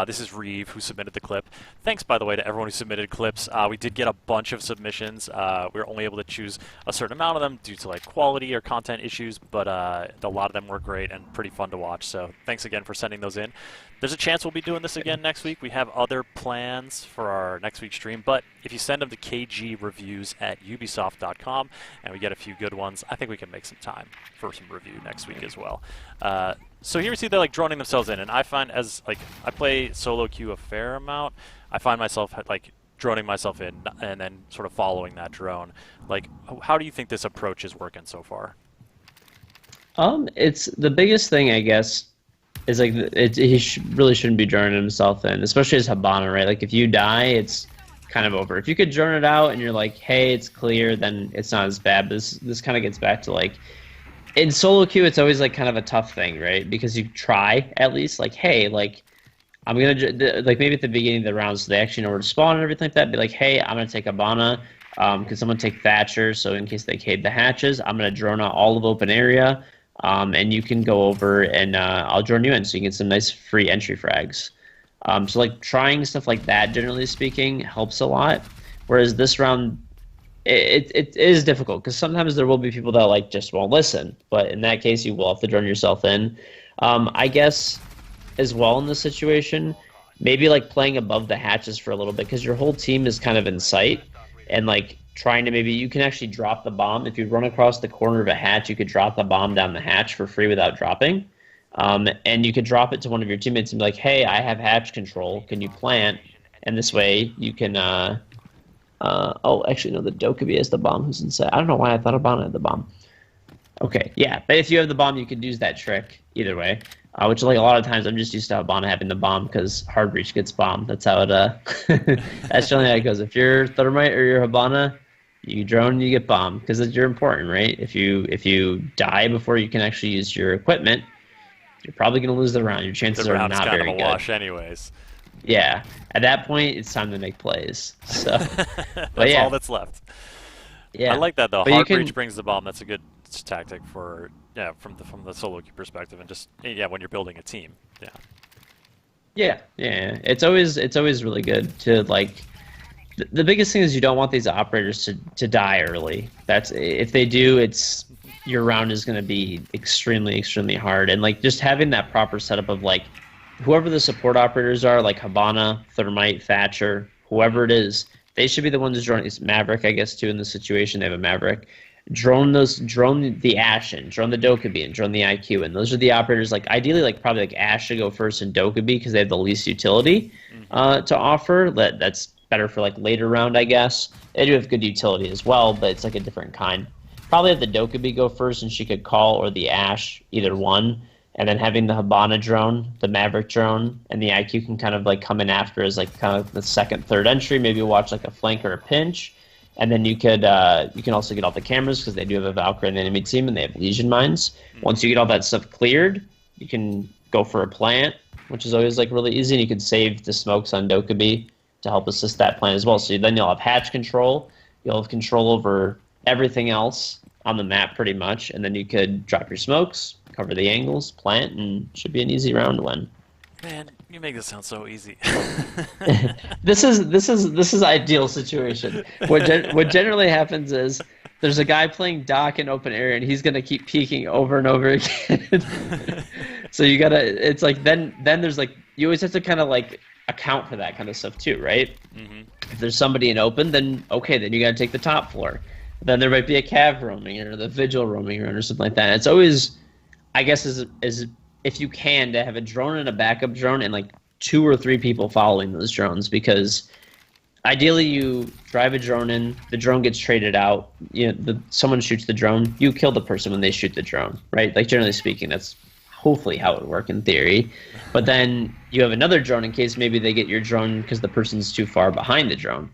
This is Reeve who submitted the clip. Thanks, by the way, to everyone who submitted clips. We did get a bunch of submissions. We were only able to choose a certain amount of them due to like quality or content issues, but a lot of them were great and pretty fun to watch. So thanks again for sending those in. There's a chance we'll be doing this again next week. We have other plans for our next week's stream, but if you send them to kgreviews@ubisoft.com and we get a few good ones, I think we can make some time for some review next week as well. So here we see they're like droning themselves in, and I find as like I play solo queue a fair amount, I find myself like droning myself in and then sort of following that drone. Like, how do you think this approach is working so far?
It's the biggest thing, I guess, is like he really shouldn't be droning himself in, especially as Habana, right? Like if you die, it's kind of over. If you could drone it out and you're like, hey, it's clear, then it's not as bad. But this kind of gets back to like, in solo queue, it's always like kind of a tough thing, right? Because you try at least like, hey, like I'm gonna like maybe at the beginning of the rounds, so they actually know where to spawn and everything like that. Be like, hey, I'm gonna take Habana. Can someone take Thatcher? So in case they cave the hatches, I'm gonna drone out all of open area. And you can go over and I'll drone you in, so you can get some nice free entry frags. So like trying stuff like that, generally speaking, helps a lot. Whereas this round, it is difficult because sometimes there will be people that like just won't listen. But in that case, you will have to drone yourself in. I guess as well in this situation, maybe like playing above the hatches for a little bit because your whole team is kind of in sight, and like trying to maybe you can actually drop the bomb. If you run across the corner of a hatch, you could drop the bomb down the hatch for free without dropping. And you could drop it to one of your teammates and be like, hey, I have hatch control. Can you plant? And this way you can, oh, actually, no, the Dokubi has the bomb who's inside. I don't know why I thought Habana had the bomb. Okay, yeah, but if you have the bomb, you could use that trick either way. Which, like, a lot of times I'm just used to Habana having the bomb because hard breach gets bombed. That's how it, that's generally how it goes. If you're Thermite or you're Habana, you drone, you get bombed because you're important, right? If you die before you can actually use your equipment, you're probably going to lose the round. Your chances are not very good. The round's kind of a
wash anyways.
Yeah. At that point, it's time to make plays. So,
that's all that's left.
Yeah.
I like that, though. Hard breach brings the bomb. That's a good tactic for, from the solo queue perspective, and just, when you're building a team. Yeah. Yeah. It's always really good to, like, the biggest thing is you don't want these operators to die early. That's, if they do, it's, your round is going to be extremely, extremely hard. And like just having that proper setup of like whoever the support operators are, like Habana, Thermite, Thatcher, whoever it is, they should be the ones droning. It's Maverick, I guess, too, in this situation. They have a Maverick. Drone the Ashen, drone the Dokubi, and drone the IQ. And those are the operators, like ideally, like probably like Ash should go first and Dokubi because they have the least utility to offer. That's better for like later round, I guess. They do have good utility as well, but it's like a different kind. Probably have the Dokubi go first, and she could call, or the Ash, either one.
and then having the Habana drone, the Maverick drone, and the IQ can kind of like come in after as like kind of the second, third entry. Maybe watch like a flank or a pinch, and then you can also get all the cameras because they do have a Valkyrie in the enemy team and they have Legion mines. Once you get all that stuff cleared, you can go for a plant, which is always like really easy. And you can save the smokes on Dokkaebi to help assist that plant as well. So then you'll have hatch control, you'll have control over everything else on the map pretty much, and then you could drop your smokes, cover the angles, plant, and should be an easy round to win.
Man, you make this sound so easy.
This is ideal situation. What generally happens is there's a guy playing Dock in open area, and he's gonna keep peeking over and over again. So you gotta, it's like then there's like you always have to kind of like account for that kind of stuff too, right? If there's somebody in open, then okay, then you gotta take the top floor. Then there might be a cav roaming or the vigil roaming around or something like that. It's always, I guess, is if you can, to have a drone and a backup drone and like 2 or 3 people following those drones, because ideally you drive a drone in, the drone gets traded out, someone shoots the drone, you kill the person when they shoot the drone, right? Like generally speaking, that's hopefully how it would work in theory. But then you have another drone in case maybe they get your drone because the person's too far behind the drone.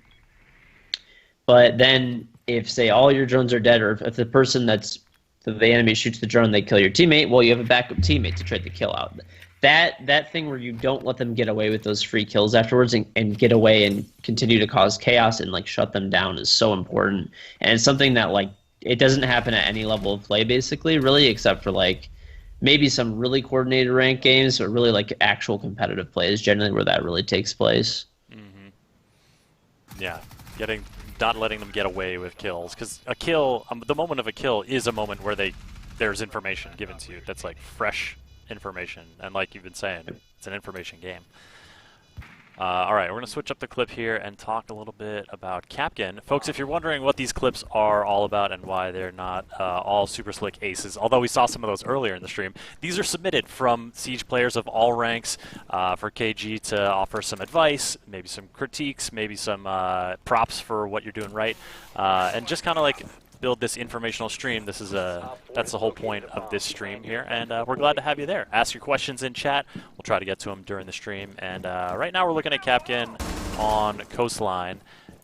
But then if, say, all your drones are dead, or if the person the enemy shoots the drone, they kill your teammate, well, you have a backup teammate to try the kill out. That thing where you don't let them get away with those free kills afterwards and get away and continue to cause chaos and like shut them down is so important. And it's something that like it doesn't happen at any level of play basically, really, except for like maybe some really coordinated ranked games, but really like actual competitive play is generally where that really takes place.
Yeah, not letting them get away with kills, because a kill, the moment of a kill is a moment where there's information given to you that's like fresh information, and like you've been saying, it's an information game. All right, we're going to switch up the clip here and talk a little bit about Capkin. Folks, if you're wondering what these clips are all about and why they're not all super slick aces, although we saw some of those earlier in the stream, these are submitted from Siege players of all ranks for KG to offer some advice, maybe some critiques, maybe some props for what you're doing right, and just kind of like build this informational stream. That's the whole point of this stream here, and we're glad to have you there. Ask your questions in chat. We'll try to get to them during the stream. And right now we're looking at Capkin on Coastline,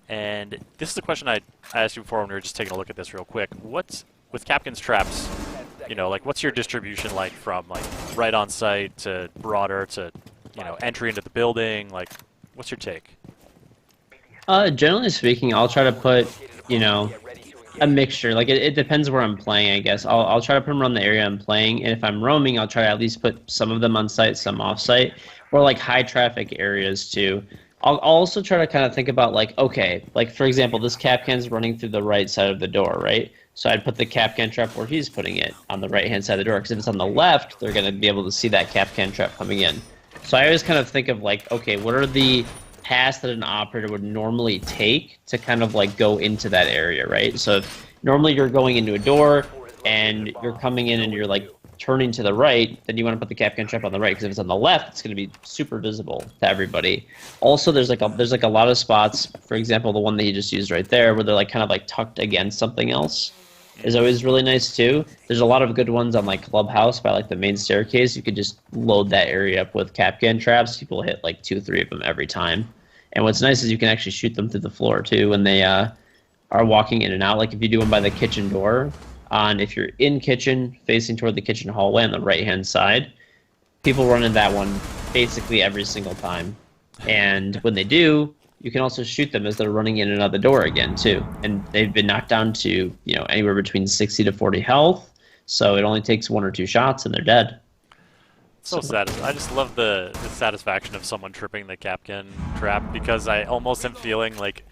and this is the question I asked you before when we were just taking a look at this real quick. What's with Capkin's traps? Like what's your distribution like from like right on site to broader to entry into the building? Like, what's your take?
Generally speaking, I'll try to put a mixture. Like it depends where I'm playing, I guess. I'll try to put them around the area I'm playing, and if I'm roaming, I'll try to at least put some of them on site, some off site, or like high traffic areas too. I'll also try to kind of think about like, okay, like for example, this Capcan's running through the right side of the door, right? So I'd put the Capcan trap where he's putting it on the right hand side of the door, because if it's on the left, they're going to be able to see that Capcan trap coming in. So I always kind of think of like, okay, what are the paths that an operator would normally take to kind of like go into that area, right? So if normally you're going into a door and you're coming in and you're like turning to the right, then you want to put the Capcan trap on the right, because if it's on the left, it's going to be super visible to everybody. Also, there's like a lot of spots, for example, the one that you just used right there, where they're like kind of like tucked against something else, is always really nice too. There's a lot of good ones on like Clubhouse by like the main staircase. You could just load that area up with Capcan traps. People hit like 2-3 of them every time. And what's nice is you can actually shoot them through the floor too when they are walking in and out. Like if you do them by the kitchen door, and if you're in kitchen facing toward the kitchen hallway on the right hand side, people run in that one basically every single time. And when they do, you can also shoot them as they're running in and out the door again too. And they've been knocked down to anywhere between 60 to 40 health, so it only takes 1 or 2 shots and they're dead.
So sad. I just love the satisfaction of someone tripping the Capcan trap, because I almost am feeling like,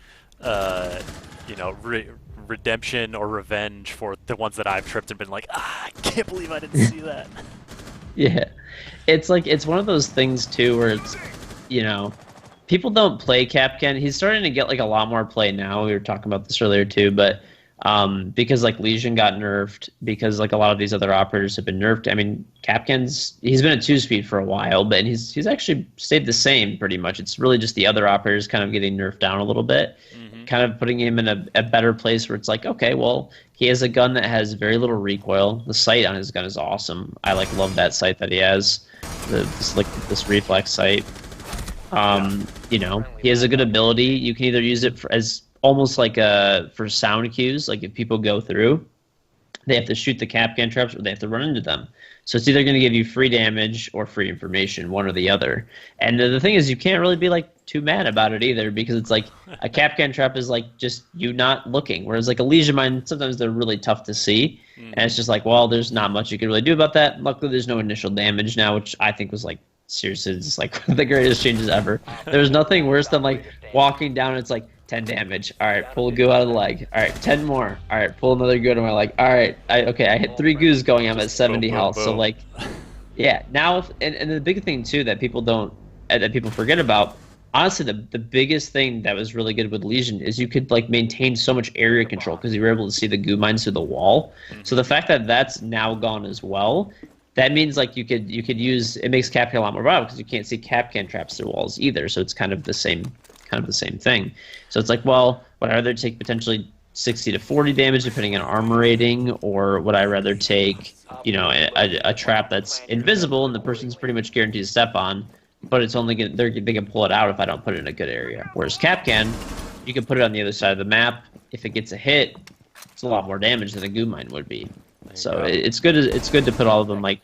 redemption or revenge for the ones that I've tripped and been like, I can't believe I didn't see that.
Yeah, it's like it's one of those things too where it's, people don't play Capcan. He's starting to get like a lot more play now. We were talking about this earlier too, but because like Legion got nerfed, because like a lot of these other operators have been nerfed. I mean, he's been at 2-speed for a while, but he's actually stayed the same pretty much. It's really just the other operators kind of getting nerfed down a little bit. kind of putting him in a better place where it's like, okay, well, he has a gun that has very little recoil. The sight on his gun is awesome. I love that sight that he has, this reflex sight. You know, he has a good ability. You can either use it as almost like for sound cues, like if people go through, they have to shoot the Capcan traps or they have to run into them. So it's either going to give you free damage or free information, one or the other. And the thing is, you can't really be like too mad about it either, because it's like a Capcan trap is like just you not looking, whereas like a Legion Mine, sometimes they're really tough to see, and it's just like, well, there's not much you can really do about that. Luckily, there's no initial damage now, which I think was like seriously just like one of the greatest changes ever. There's nothing worse than like walking down, it's like 10 damage. All right, pull a goo out of the leg. All right, 10 more. All right, pull another goo out of my leg. All right, okay, I hit 3 goos going. I'm at 70 health. So like, yeah. Now, and the big thing too that people forget about. Honestly, the biggest thing that was really good with Legion is you could like maintain so much area control because you were able to see the goo mines through the wall. So the fact that that's now gone as well, that means like you could use, it makes Capcan a lot more viable because you can't see Capcan traps through walls either. So it's kind of the same thing. So it's like, well, would I rather take potentially 60 to 40 damage depending on armor rating, or would I rather take, you know, a trap that's invisible and the person's pretty much guaranteed to step on, but it's only they can pull it out if I don't put it in a good area. Whereas Capcan, you can put it on the other side of the map. If it gets a hit, it's a lot more damage than a goo mine would be. So it's good to put all of them like,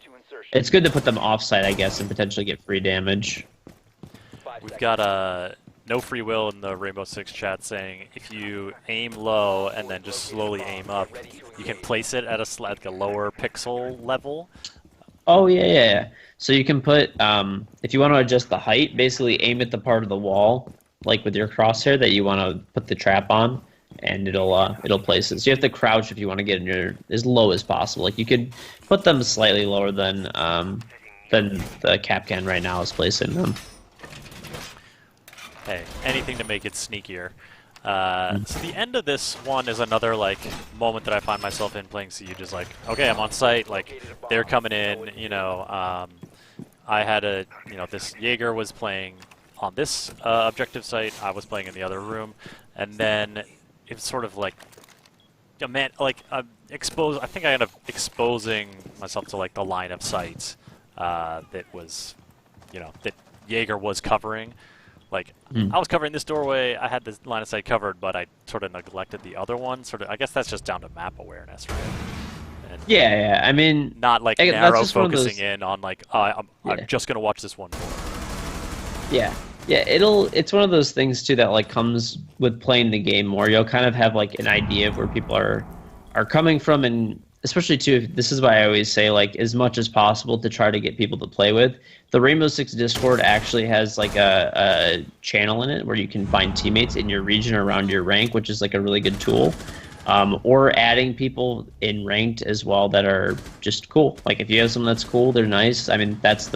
it's good to put them offsite, I guess, and potentially get free damage.
We've got no free will in the Rainbow Six chat saying if you aim low and then just slowly aim up, you can place it at a lower pixel level.
Oh yeah. So you can put if you want to adjust the height, basically aim at the part of the wall, like with your crosshair that you want to put the trap on, and it'll place it. So you have to crouch if you want to get in as low as possible. Like you could put them slightly lower than the Capcan right now is placing them.
Hey, anything to make it sneakier. So the end of this one is another like moment that I find myself in playing Siege. Is like, okay, I'm on site, like they're coming in, you know. I had this Jaeger was playing on this objective site. I was playing in the other room, and then it's sort of like I think I ended up exposing myself to like the line of sight that was, you know, that Jaeger was covering. Like, I was covering this doorway, I had this line of sight covered, but I sort of neglected the other one. I guess that's just down to map awareness, right? And
yeah. I mean,
not like narrow focusing in on like, I'm just gonna watch this one more. Yeah.
It's one of those things too that like comes with playing the game more. You'll kind of have like an idea of where people are coming from, and especially too, this is why I always say like as much as possible to try to get people to play with. The Rainbow Six Discord actually has like a channel in it where you can find teammates in your region around your rank, which is like a really good tool. Or adding people in ranked as well that are just cool. Like if you have someone that's cool, they're nice. I mean, that's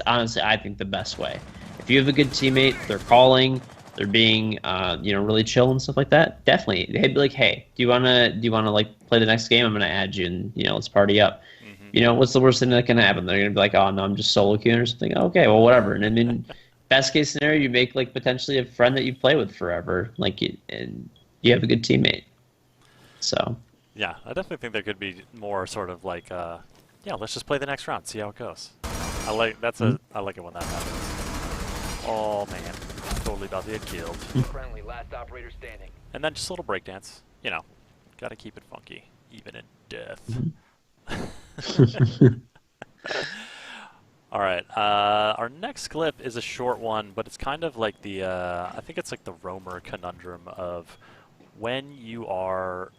honestly I think the best way. If you have a good teammate, they're calling, they're being really chill and stuff like that. Definitely, they'd be like, hey, do you wanna like play the next game? I'm gonna add you, and let's party up. You know, what's the worst thing that can happen? They're gonna be like, oh no, I'm just solo queuing or something. Okay, well whatever. And I mean, best case scenario, you make like potentially a friend that you play with forever, and you have a good teammate. So.
Yeah, I definitely think there could be more sort of like, let's just play the next round, see how it goes. I like it when that happens. Oh man, totally about to get killed.
Friendly, last operator standing.
And then just a little breakdance. You know, gotta keep it funky, even in death. All right, our next clip is a short one, but it's kind of like the, I think it's like the roamer conundrum of when you are,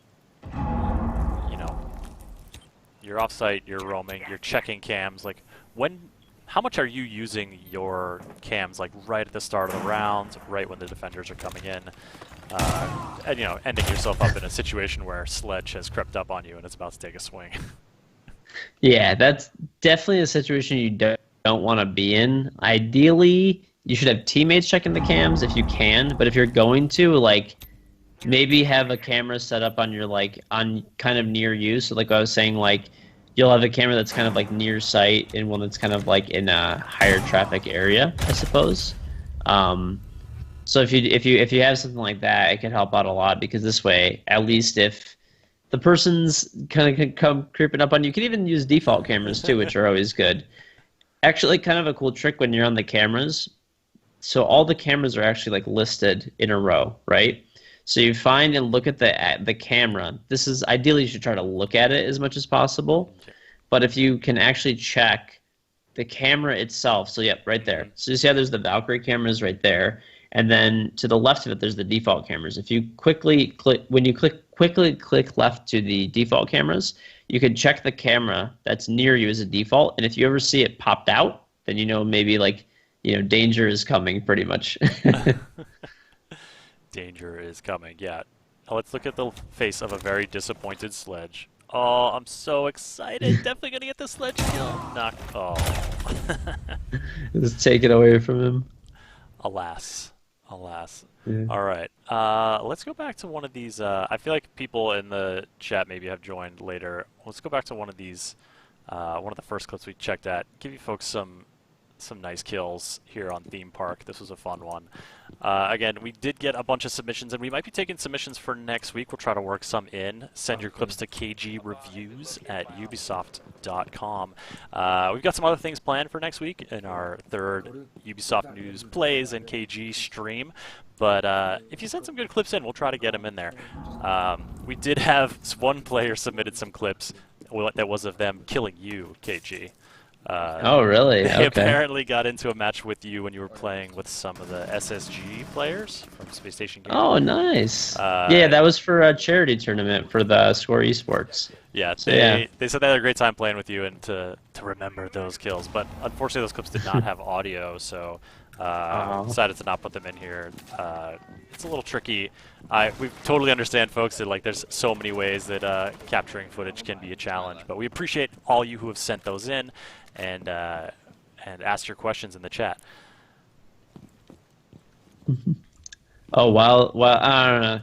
you're off-site, you're roaming, you're checking cams, like how much are you using your cams like right at the start of the round, right when the defenders are coming in, and ending yourself up in a situation where Sledge has crept up on you and it's about to take a swing.
Yeah, that's definitely a situation you don't want to be in. Ideally, you should have teammates checking the cams if you can, but if you're going to, like, maybe have a camera set up on your, like, on kind of near you. So like I was saying, like, you'll have a camera that's kind of like near sight and one that's kind of like in a higher traffic area, I suppose. So if you have something like that, it can help out a lot because this way, at least if the person's kind of come creeping up on you, you can even use default cameras too, which are always good. Actually, kind of a cool trick when you're on the cameras. So all the cameras are actually like listed in a row, right? So you find and look at the camera. This is ideally you should try to look at it as much as possible. But if you can actually check the camera itself, so yep, right there. So you see how there's the Valkyrie cameras right there, and then to the left of it there's the default cameras. If you quickly click left to the default cameras, you can check the camera that's near you as a default, and if you ever see it popped out, then you know maybe like danger is coming pretty much.
Danger is coming, yeah. Now let's look at the face of a very disappointed Sledge. Oh, I'm so excited. Definitely gonna get the Sledge kill. Oh.
Just take it away from him.
Alas. Alas.
Yeah.
All right. Let's go back to one of these. I feel like people in the chat maybe have joined later. Let's go back to one of these, one of the first clips we checked at. Give you folks some nice kills here on Theme Park. This was a fun one. Again, we did get a bunch of submissions, and we might be taking submissions for next week. We'll try to work some in. Send your clips to kgreviews@ubisoft.com. We've got some other things planned for next week in our third Ubisoft News Plays and KG stream. But if you send some good clips in, we'll try to get them in there. We did have one player submitted some clips that was of them killing you, KG.
Oh, really?
They
okay.
apparently got into a match with you when you were playing with some of the SSG players from Space Station Games.
Oh, nice. Yeah, that was for a charity tournament for the Score Esports.
Yeah,
So,
they said they had a great time playing with you and to remember those kills. But unfortunately, those clips did not have audio, so decided to not put them in here. It's a little tricky. We totally understand, folks, that like there's so many ways that capturing footage can be a challenge. But we appreciate all you who have sent those in and asked your questions in the chat.
Oh, I don't know.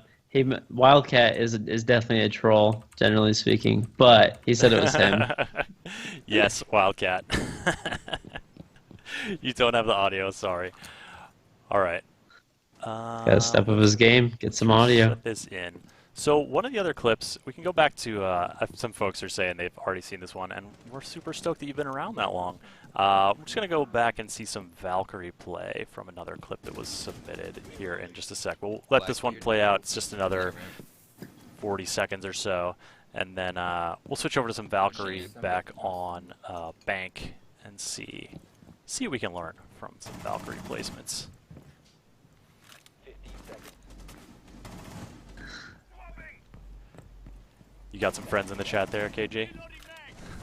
Wildcat is definitely a troll, generally speaking, but he said it was him.
Yes, Wildcat. You don't have the audio, sorry. All right.
Gotta step up his game, get some audio.
Put this in. So one of the other clips, we can go back to some folks are saying they've already seen this one, and we're super stoked that you've been around that long. We're just going to go back and see some Valkyrie play from another clip that was submitted here in just a sec. We'll let this one play out. It's just another 40 seconds or so, and then we'll switch over to some Valkyrie back on Bank and see what we can learn from some Valkyrie placements. You got some friends in the chat there, KG?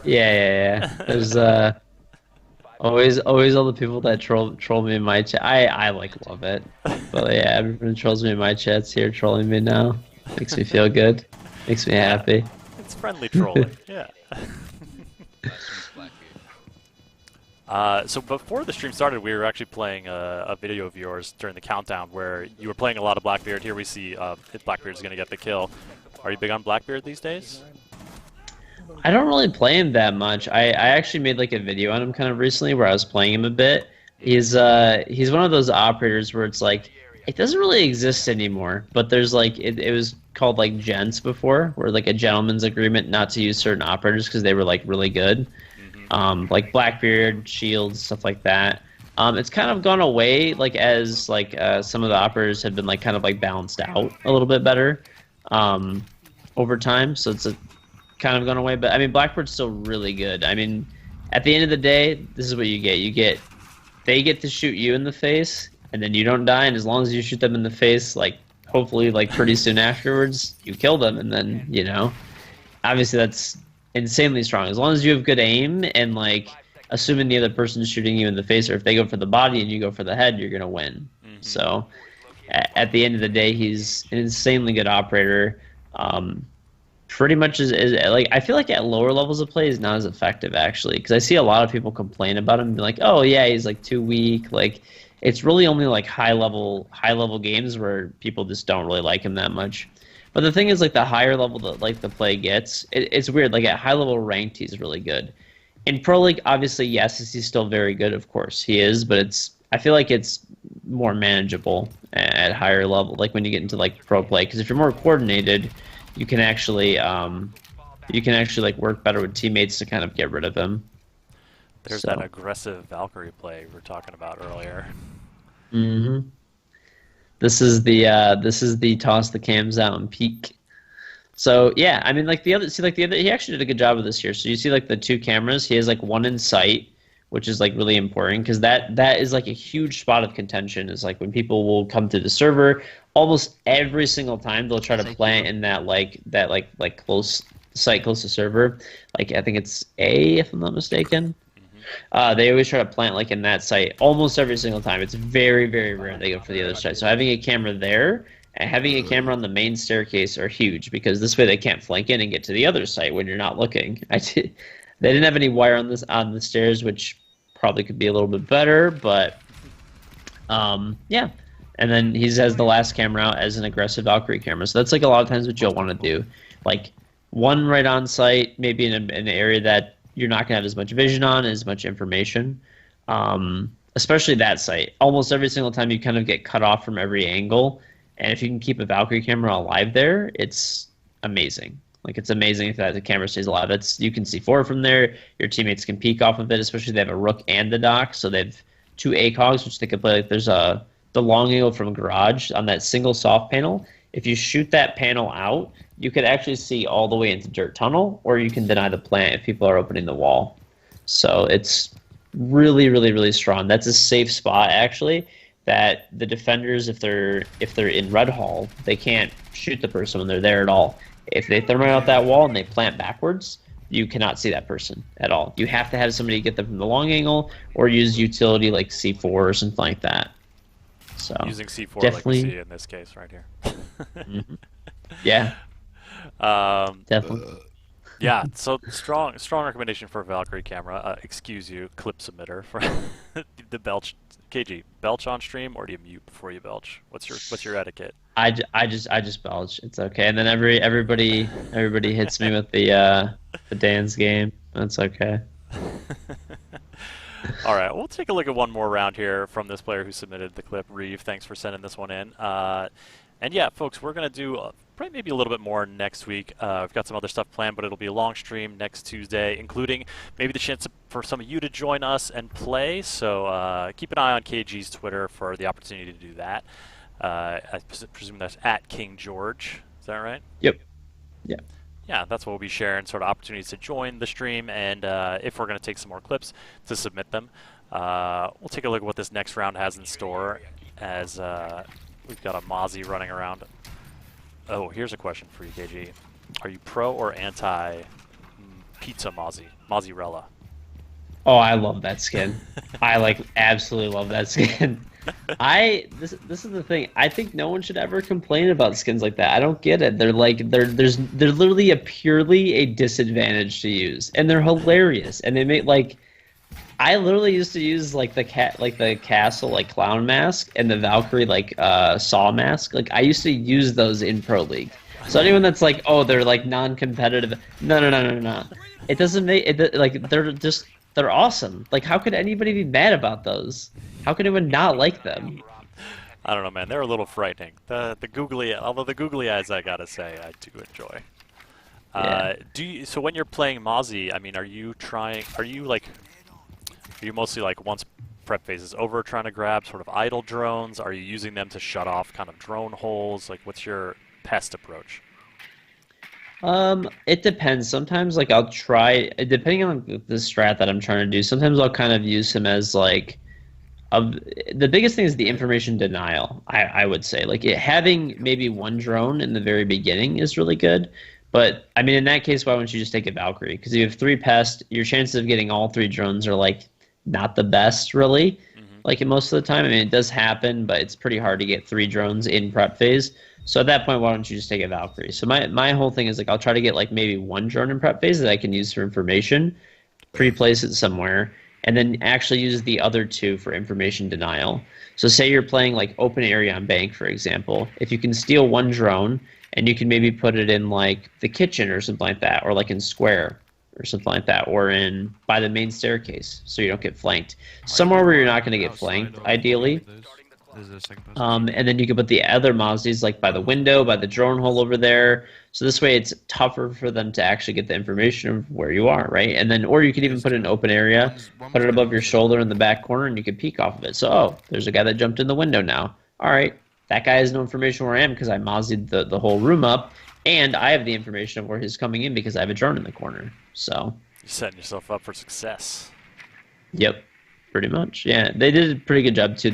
Yeah. There's always all the people that troll me in my chat. I like love it, but yeah, everyone trolls me in my chats here, trolling me now. Makes me feel good. Makes me happy.
It's friendly trolling. Yeah. So before the stream started, we were actually playing a video of yours during the countdown where you were playing a lot of Blackbeard. Here we see if Blackbeard's going to get the kill. Are you big on Blackbeard these days?
I don't really play him that much. I actually made like a video on him kind of recently where I was playing him a bit. He's one of those operators where it's like it doesn't really exist anymore, but there's like it was called like gents before, where like a gentleman's agreement not to use certain operators because they were like really good. Like Blackbeard, Shields, stuff like that. It's kind of gone away like as like some of the operators have been like kind of like balanced out a little bit better over time, so it's kind of gone away. But I mean, Blackbird's still really good. I mean, at the end of the day, this is what you get. They get to shoot you in the face, and then you don't die. And as long as you shoot them in the face, like hopefully, like pretty soon afterwards, you kill them, and then obviously that's insanely strong. As long as you have good aim and like assuming the other person's shooting you in the face, or if they go for the body and you go for the head, you're gonna win. So at the end of the day, he's an insanely good operator. Pretty much is like I feel like at lower levels of play is not as effective actually, because I see a lot of people complain about him and be like, oh yeah, he's like too weak. Like it's really only like high level games where people just don't really like him that much. But the thing is, like the higher level that like the play gets, it's weird. Like at high level ranked, he's really good. In Pro League, obviously, yes, he's still very good. Of course, he is, but it's I feel like it's more manageable at higher level, like when you get into like pro play. Because if you're more coordinated, you can actually like work better with teammates to kind of get rid of him.
There's that aggressive Valkyrie play we were talking about earlier.
Mm-hmm. This is the toss the cams out and peek. So yeah, I mean, like the other, he actually did a good job of this here. So you see like the two cameras, he has like one in sight, which is like really important because that is like a huge spot of contention. Is like when people will come to the server, almost every single time they'll try to plant in that close site close to server. Like I think it's A, if I'm not mistaken. They always try to plant like in that site almost every single time. It's very, very rare they go for the other side. So having a camera there and having a camera on the main staircase are huge because this way they can't flank in and get to the other site when you're not looking. They didn't have any wire on the stairs, which probably could be a little bit better, but yeah. And then he has the last camera out as an aggressive Valkyrie camera. So that's like a lot of times what you'll want to do. Like one right on site, maybe in an area that you're not going to have as much vision on, as much information, especially that site. Almost every single time you kind of get cut off from every angle, and if you can keep a Valkyrie camera alive there, it's amazing. Like, it's amazing if the camera stays alive. You can see forward from there. Your teammates can peek off of it, especially if they have a Rook and the Dock, so they have two ACOGs, which they can play. Like, there's the long angle from Garage on that single soft panel. If you shoot that panel out, you could actually see all the way into Dirt Tunnel, or you can deny the plant if people are opening the wall. So it's really, really, really strong. That's a safe spot, actually, that the defenders, if they're in Red Hall, they can't shoot the person when they're there at all. If they thermite out that wall and they plant backwards, you cannot see that person at all. You have to have somebody get them from the long angle, or use utility like C4 or something like that. So
using C4
definitely,
like we see in this case right here.
Mm-hmm. Yeah. Definitely.
Yeah, so strong recommendation for a Valkyrie camera. Excuse you, clip submitter, for the belch. KG, belch on stream, or do you mute before you belch? What's your etiquette?
I just belch. It's okay. And then everybody hits me with the dance game. That's okay.
All right, we'll take a look at one more round here from this player who submitted the clip. Reeve, thanks for sending this one in. And yeah, folks, we're going to do probably maybe a little bit more next week. We've got some other stuff planned, but it'll be a long stream next Tuesday, including maybe the chance for some of you to join us and play. So keep an eye on KG's Twitter for the opportunity to do that. I presume that's at King George. Is that right?
Yep. Yeah.
Yeah, that's what we'll be sharing, sort of opportunities to join the stream, and if we're going to take some more clips, to submit them. We'll take a look at what this next round has in store, as we've got a Mozzie running around. Oh, here's a question for you, KG. Are you pro or anti Pizza Mozzie? Mozzarella.
Oh, I love that skin. I absolutely love that skin. This is the thing. I think no one should ever complain about skins like that. I don't get it. They're literally purely a disadvantage to use, and they're hilarious. And they make I literally used to use the castle clown mask and the Valkyrie saw mask. I used to use those in Pro League. So anyone that's oh, they're non-competitive. No. It doesn't make it they're awesome. How could anybody be mad about those? How could anyone not like them?
I don't know, man. They're a little frightening. The googly eyes, I gotta say, I do enjoy.
Yeah.
So when you're playing Mozzie, I mean, are you mostly once prep phase is over trying to grab sort of idle drones? Are you using them to shut off kind of drone holes? What's your pest approach?
It depends. Sometimes I'll try, depending on the strat that I'm trying to do, sometimes I'll kind of use him as the biggest thing is the information denial, I would say. Having maybe one drone in the very beginning is really good. But I mean, in that case, why wouldn't you just take a Valkyrie? Because you have 3 pests, your chances of getting all 3 drones are not the best, really. In most of the time. I mean, it does happen, but it's pretty hard to get 3 drones in prep phase. So at that point, why don't you just take a Valkyrie? So my whole thing is I'll try to get maybe 1 drone in prep phase that I can use for information, pre-place it somewhere, and then actually use the other 2 for information denial. So say you're playing open area on bank, for example. If you can steal 1 drone and you can maybe put it in the kitchen or something like that, or in square or something like that, or in by the main staircase, so you don't get flanked. Somewhere where you're not going to get flanked, ideally. And then you can put the other Mozzies like by the window, by the drone hole over there. So this way it's tougher for them to actually get the information of where you are, right? And then, or you could even put it in an open area, put it above your shoulder in the back corner, and you can peek off of it. So, oh, there's a guy that jumped in the window now. All right, that guy has no information where I am because I Mozzied the whole room up, and I have the information of where he's coming in because I have a drone in the corner. So
you're setting yourself up for success.
Yep, pretty much. Yeah, they did a pretty good job too.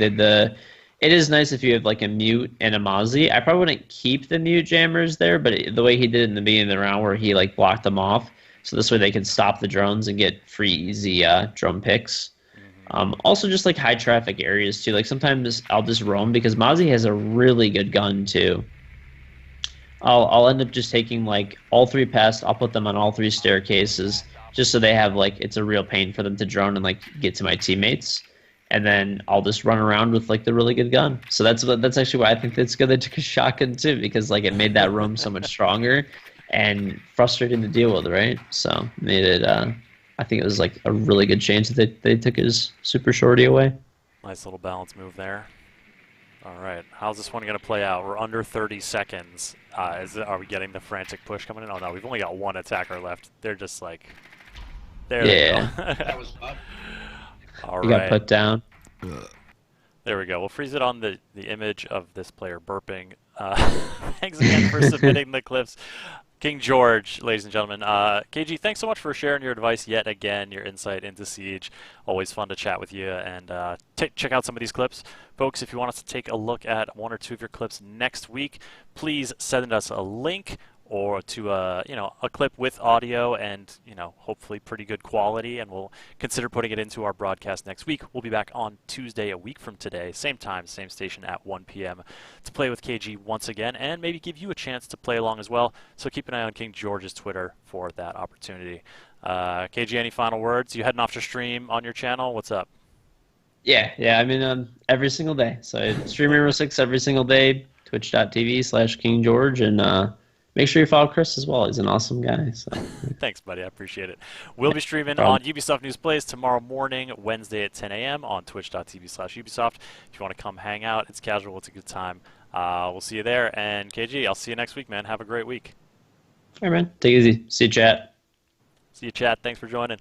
It is nice if you have like a mute and a Mozzie. I probably wouldn't keep the mute jammers there, but the way he did in the beginning of the round where he like blocked them off, so this way they can stop the drones and get free, easy drone picks. Also just like high traffic areas too. Like sometimes I'll just roam because Mozzie has a really good gun too. I'll end up just taking like all 3 pests. I'll put them on all 3 staircases just so they have like, it's a real pain for them to drone and like get to my teammates. And then I'll just run around with like the really good gun. So that's actually why I think it's good they took a shotgun too, because like it made that room so much stronger and frustrating to deal with, right? So made it. I think it was like a really good change that they took his super shorty away.
Nice little balance move there. All right, how's this one going to play out? We're under 30 seconds. Are we getting the frantic push coming in? Oh no, we've only got 1 attacker left. They're just like, there they go.
That was fun.
All
you got put down.
There we go. We'll freeze it on the image of this player burping. Thanks again for submitting the clips. King George, ladies and gentlemen. KG, thanks so much for sharing your advice yet again, your insight into Siege. Always fun to chat with you and check out some of these clips. Folks, if you want us to take a look at 1 or 2 of your clips next week, please send us a link or to a clip with audio and hopefully pretty good quality, and we'll consider putting it into our broadcast next week. We'll be back on Tuesday, a week from today, same time, same station at 1 p.m. to play with KG once again and maybe give you a chance to play along as well. So keep an eye on King George's Twitter for that opportunity. KG, any final words? You heading off to stream on your channel? What's up?
Yeah. I mean, every single day. So stream Hero 6 every single day. Twitch.tv/King George, and make sure you follow Chris as well. He's an awesome guy. So.
Thanks, buddy. I appreciate it. We'll be streaming on Ubisoft News Plays tomorrow morning, Wednesday at 10 a.m. on twitch.tv/Ubisoft. If you want to come hang out, it's casual. It's a good time. We'll see you there. And KG, I'll see you next week, man. Have a great week.
All right, man. Take it easy. See you, chat.
See you, chat. Thanks for joining.